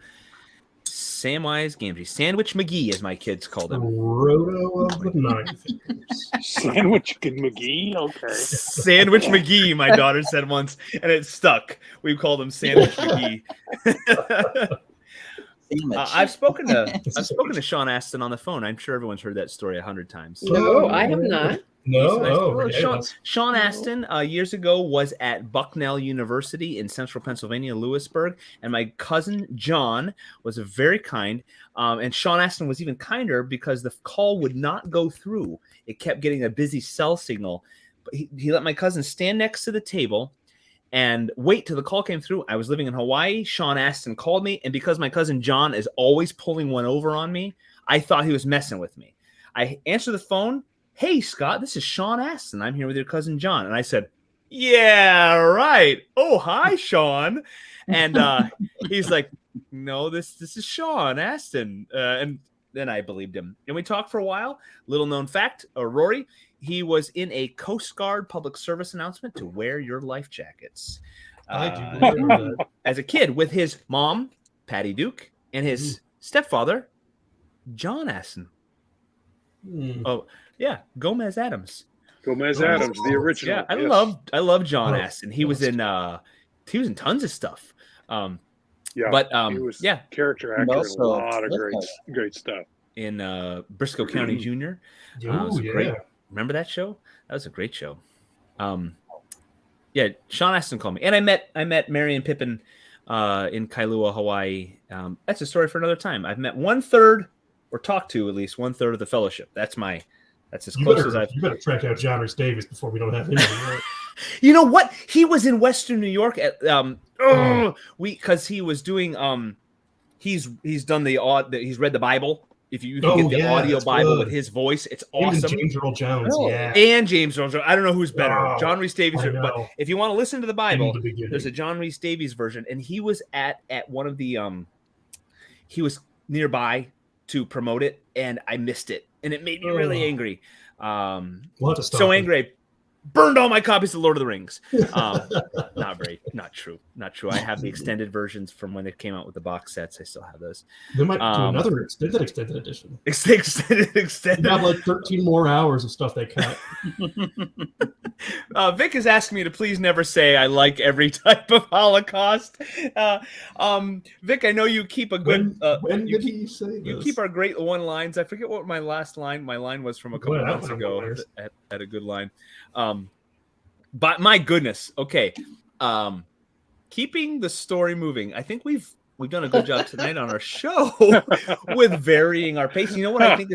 Samwise Gamgee. Sandwich McGee, as my kids called him. Frodo of the Nine Fingers. Sandwich McGee? Okay. Sandwich McGee, my daughter said once, and it stuck. We called him Sandwich McGee. I've spoken to Sean Astin on the phone. I'm sure everyone's heard that story 100 times. No, I have not. No. Sean Astin years ago was at Bucknell University in central Pennsylvania, Lewisburg, and my cousin John was very kind. And Sean Astin was even kinder because the call would not go through. It kept getting a busy cell signal. But he let my cousin stand next to the table and wait till the call came through. I was living in Hawaii. Sean Astin called me, and because my cousin John is always pulling one over on me, I thought he was messing with me. I answered the phone. Hey, Scott, this is Sean Astin. I'm here with your cousin John. And I said, yeah, right. Oh, hi, Sean. And he's like, no, this is Sean Astin. And then I believed him. And we talked for a while. Little known fact, Rory, he was in a Coast Guard public service announcement to wear your life jackets. I do remember that. As a kid with his mom, Patty Duke, and his stepfather, John Astin. Oh, yeah, Gomez Adams. Gomez Adams, the original. Yeah, I love John Astin. He was in tons of stuff. He was character actor in a lot of great stuff. In Briscoe County Jr. Great. Remember that show? That was a great show. Sean Astin called me, and I met Mary and Pippin in Kailua, Hawaii. That's a story for another time. I've met 1/3, or talked to at least 1/3 of the Fellowship. That's as close as I've. You better track out John Rhys Davies before we don't have him anymore. You know what? He was in Western New York at because he was doing he's done he's read the Bible. If you can get the audio Bible with his voice, it's awesome. And James Earl Jones, and James Earl Jones. I don't know who's better, John Rhys Davies, but if you want to listen to the Bible, there's a John Rhys Davies version, and he was at one of the he was nearby to promote it, and I missed it, and it made me really angry. So angry, I burned all my copies of Lord of the Rings. Not true. I have the extended versions from when they came out with the box sets. I still have those. They might do another extended edition. Extended. They have like 13 more hours of stuff they cut. Vic is asking me to please never say I like every type of Holocaust. Vic, I know you keep a good. When did he say this? You keep our great one-lines. I forget what my line was from a couple months ago. At a good line. But my goodness, okay. Keeping the story moving. I think we've done a good job tonight on our show with varying our pace. You know what I think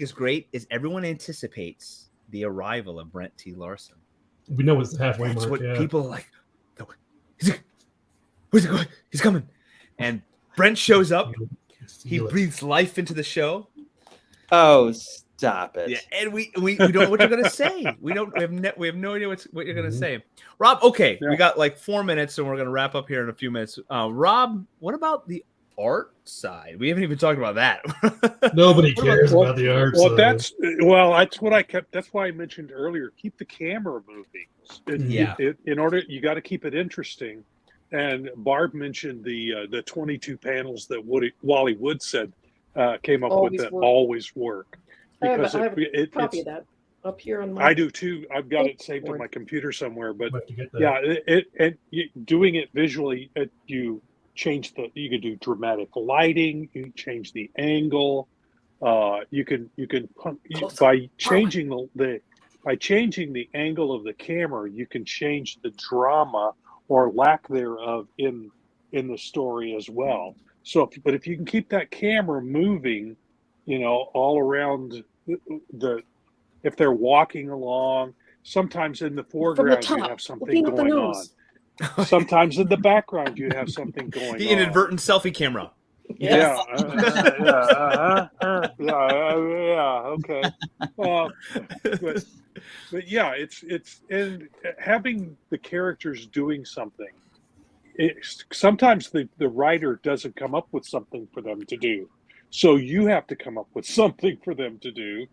is great? Is everyone anticipates the arrival of Brent T. Larson. We know it's the halfway mark. What people are like. Where's he going? He's coming. And Brent shows up. He Feel it. breathes life into the show. Oh, stop it. Yeah, and we don't know what you're gonna say. We have no idea what you're gonna say. Rob, okay, we got like 4 minutes, and we're gonna wrap up here in a few minutes. Rob, what about the art side? We haven't even talked about that. Nobody cares about the art Well, side. that's what I kept. That's why I mentioned earlier. Keep the camera moving. In order, you got to keep it interesting. And Barb mentioned the 22 panels that Wally Wood said came up with that always work. I have Because a copy of that up here on my. I do too. I've got it saved on my computer somewhere. But doing it visually, you change you could do dramatic lighting. You change the angle. You can by changing the angle of the camera, you can change the drama or lack thereof in the story as well. So, but if you can keep that camera moving, all around if they're walking along, sometimes in the foreground you have something going on. Sometimes in the background you have something going on. The inadvertent selfie camera. Yes. Okay. But yeah, it's and having the characters doing something. Sometimes the writer doesn't come up with something for them to do, so you have to come up with something for them to do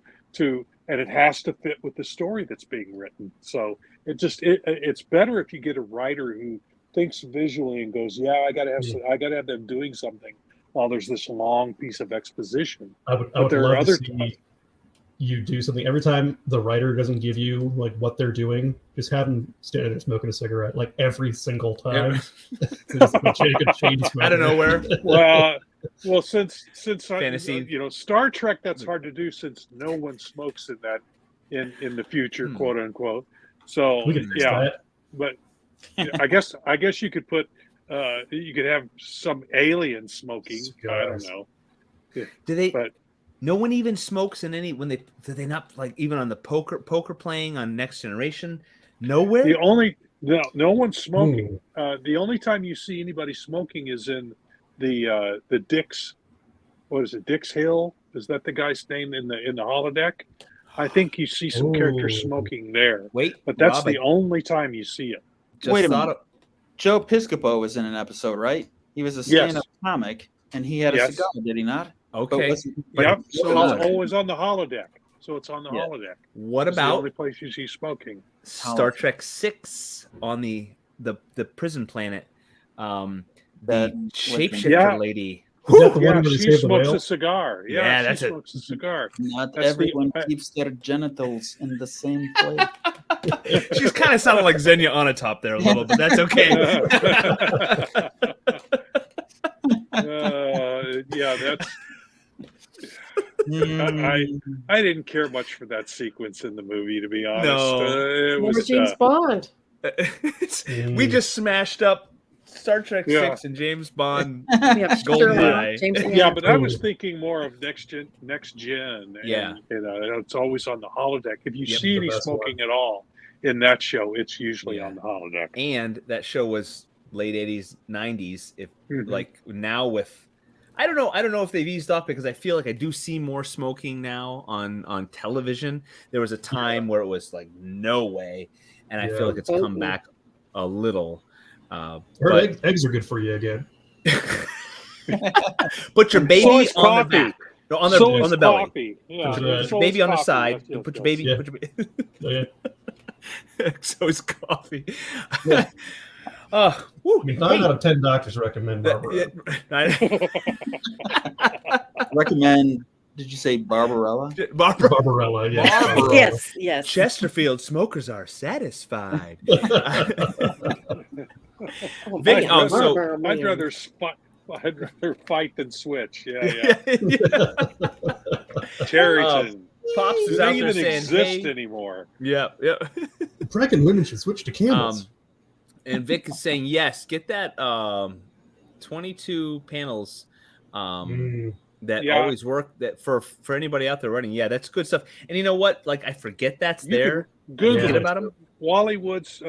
and it has to fit with the story that's being written. So it's better if you get a writer who thinks visually and goes, I got to have them doing something while there's this long piece of exposition. I would love to see you do something every time the writer doesn't give you like what they're doing. Just have them standing there smoking a cigarette like every single time. Out of nowhere. Well, since fantasy, Star Trek, that's hard to do since no one smokes in that in the future, quote unquote. So but I guess you could put you could have some alien smoking. I don't know. Do they? But no one even smokes in any do they not like even on the poker playing on Next Generation? Nowhere. No one's smoking. The only time you see anybody smoking is in the Dix. What is it? Dix Hill? Is that the guy's name in the holodeck? I think you see some characters smoking there. But that's the only time you see it. Wait a minute. Joe Piscopo was in an episode, right? He was a stand-up comic, and he had a cigar, did he not? Okay. So it's always on the holodeck. So it's on the holodeck. What That's about the only place you see smoking? Star Trek 6 on the prison planet? The shapeshifter lady. Is that the one where they she save the smokes whale? a cigar. Yeah, that's she smokes a cigar. Not everyone keeps their genitals in the same place. She's kind of sounding like Xenia Onatop there a little, but that's okay. That's. I didn't care much for that sequence in the movie, to be honest. No, it was James Bond. We just smashed up Star Trek 6 and James Bond GoldenEye. But I was thinking more of next gen. And, it's always on the holodeck. If you see any smoking at all in that show, it's usually on the holodeck. And that show was late 80s, 90s. If like now with, I don't know if they've eased off because I feel like I do see more smoking now on television. There was a time where it was like no way, and I feel like it's come back a little. Eggs are good for you again. Put your baby on the back. No, on the belly. Coffee. Yeah. Put your baby on the side. Put your baby. So is coffee. Yeah. 9 out of 10 doctors recommend Barbarella. Recommend. Did you say Barbarella? Barbarella, yeah. Barbarella. Yes. Chesterfield smokers are satisfied. Vic, I'd rather fight than switch. Yeah. Cherryton. Pops is out there saying, exist anymore. Yeah. Pregnant women should switch to camels. And Vic is saying, yes, get that 22 panels that always work. That for anybody out there running, that's good stuff. And you know what? Like I forget there. Good about them. Wally Wood's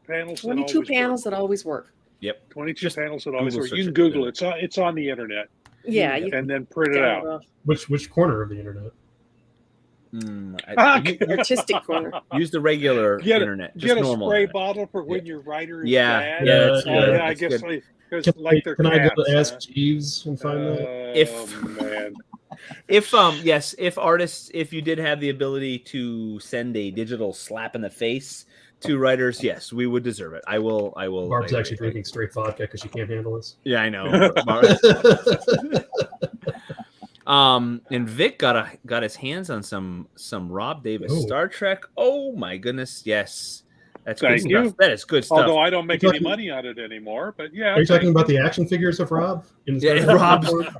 panels. 22 panels that always work. Yep. 22 Just panels at all. Google You search can it. Google it. It's on the internet. Yeah, you And then print it got out. Which corner of the internet? Artistic corner. Use the regular Get internet. Just a normal spray internet. bottle for when your writer is Yeah, bad. yeah, that's good. Yeah, I That's guess good. Can I go to cats, Ask Jeeves and find that? man. If you did have the ability to send a digital slap in the face to writers, yes, we would deserve it. I will. Barb's actually drinking straight vodka because she can't handle this. Yeah, I know. And Vic got his hands on some Rob Davis Star Trek. Oh my goodness, yes, that's good Thank you. stuff. That is good stuff. Although I don't make any money on it anymore, but yeah. Are you talking about the action figures of Rob? Yeah,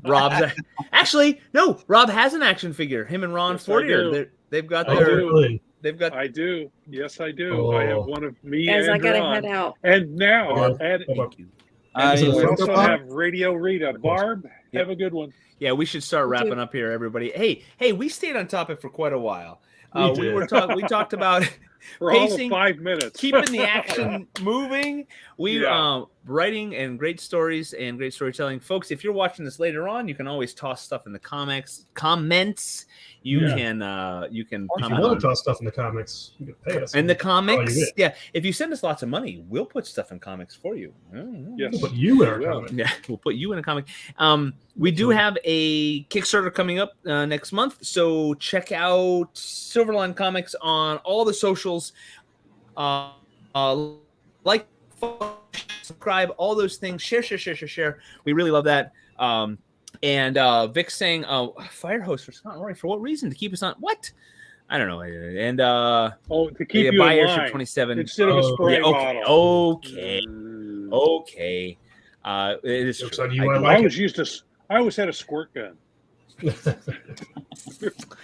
Rob's actually no. Rob has an action figure. Him and Ron Fortier. They've got their. Really? They've got. I do. Yes, I do. I have one of me Guys, and I gotta Ron. head out. And now, Thank you. we also have Radio Rita. Barb, have a good one. Yeah, we should start wrapping up here, everybody. Hey, we stayed on topic for quite a while. We talked about for pacing, all of 5 minutes, keeping the action moving. Writing and great stories and great storytelling, folks. If you're watching this later on, you can always toss stuff in the comments. You can comment on toss stuff in the comics. You can pay us. In the comics, if you send us lots of money, we'll put stuff in comics for you. Yes, we'll put you in our comic. Yeah, we'll put you in a comic. We do have a Kickstarter coming up next month, so check out Silverline Comics on all the socials. Like, subscribe, all those things. Share. We really love that. And Vic's saying, fire hose for Scott and Rory. For what reason? To keep us on what? I don't know. And to keep you buy in Airship line 27 instead of a spray bottle. Okay. It is true. I always had a squirt gun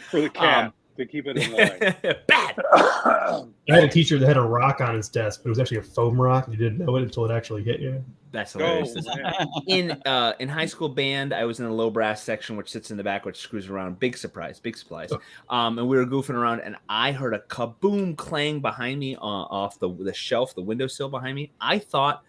for the cat to keep it in line. Bad. I had a teacher that had a rock on his desk, but it was actually a foam rock. You didn't know it until it actually hit you. That's hilarious. In high school band, I was in the low brass section, which sits in the back, which screws around. Big supplies. And we were goofing around, and I heard a kaboom clang behind me off the shelf, the windowsill behind me. I thought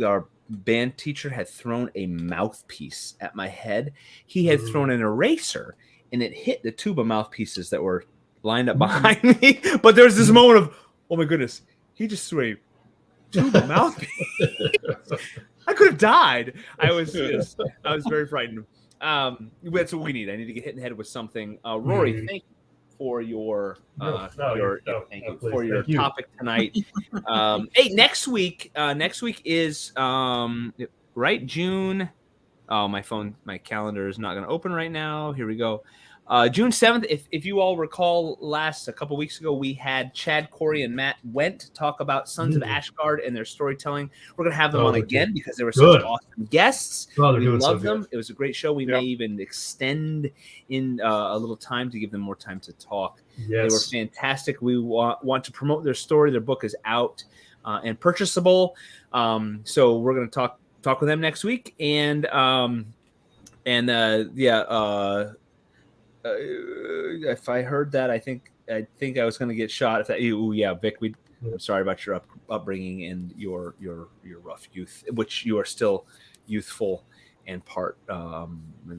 our band teacher had thrown a mouthpiece at my head. He had thrown an eraser, and it hit the tube of mouthpieces that were lined up behind me. But there was this moment of, oh my goodness, he just threw a tube of mouthpiece. I could have died. I was very frightened. That's what we need. I need to get hit in the head with something. Rory, thank you for your topic tonight. Hey, next week is right, June. Oh, my calendar is not going to open right now. Here we go. June 7th, if you all recall, a couple weeks ago, we had Chad, Corey, and Matt Went to talk about Sons of Ashgard and their storytelling. We're going to have them on again because they were such awesome guests. We love them. It was a great show. We may even extend in a little time to give them more time to talk. Yes. They were fantastic. We want to promote their story. Their book is out and purchasable. So we're going to talk with them next week. And if I heard that, I think I was going to get shot. Vic, I'm sorry about your upbringing and your rough youth, which you are still youthful and part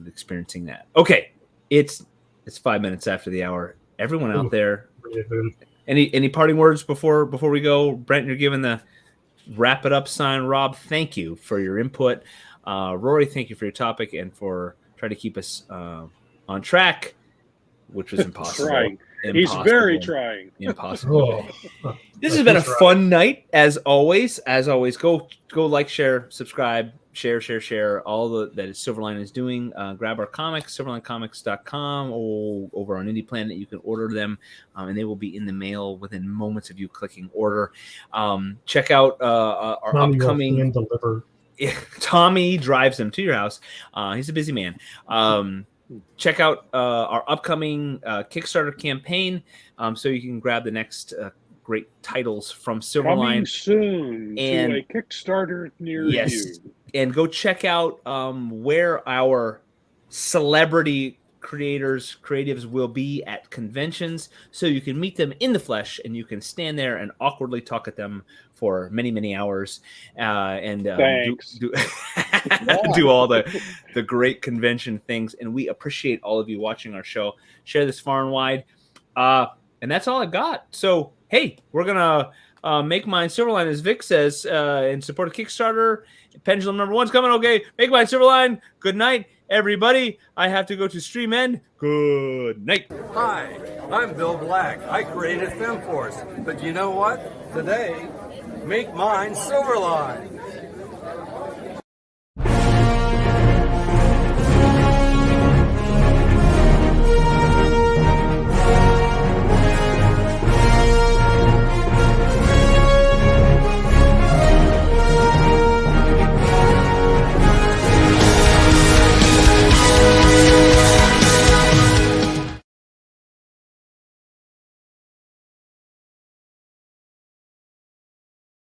experiencing that. Okay, it's 5 minutes after the hour. Everyone out there, any parting words before we go? Brent, you're giving the wrap it up sign. Rob, thank you for your input. Rory, thank you for your topic and for trying to keep us on track, which was impossible. He's very trying. Impossible. This has been a fun night, as always. Go like, share, subscribe, share all that Silverline is doing. Grab our comics, silverlinecomics.com, or over on Indie Planet. You can order them, and they will be in the mail within moments of you clicking order. Check out our upcoming. Tommy drives them to your house. He's a busy man. Check out our upcoming Kickstarter campaign so you can grab the next great titles from Silverline. Coming soon to a Kickstarter near you. And go check out where our celebrity creatives will be at conventions, so you can meet them in the flesh and you can stand there and awkwardly talk at them for many, many hours and do all the great convention things. And we appreciate all of you watching our show. Share this far and wide. And that's all I got. So, hey, we're going to make mine Silverline, as Vic says, in support of Kickstarter. Pendulum number 1's coming. Okay, make mine Silverline. Good night, everybody. I have to go to stream end. Good night. Hi, I'm Bill Black. I created FemForce. But you know what? Today, make mine Silverline.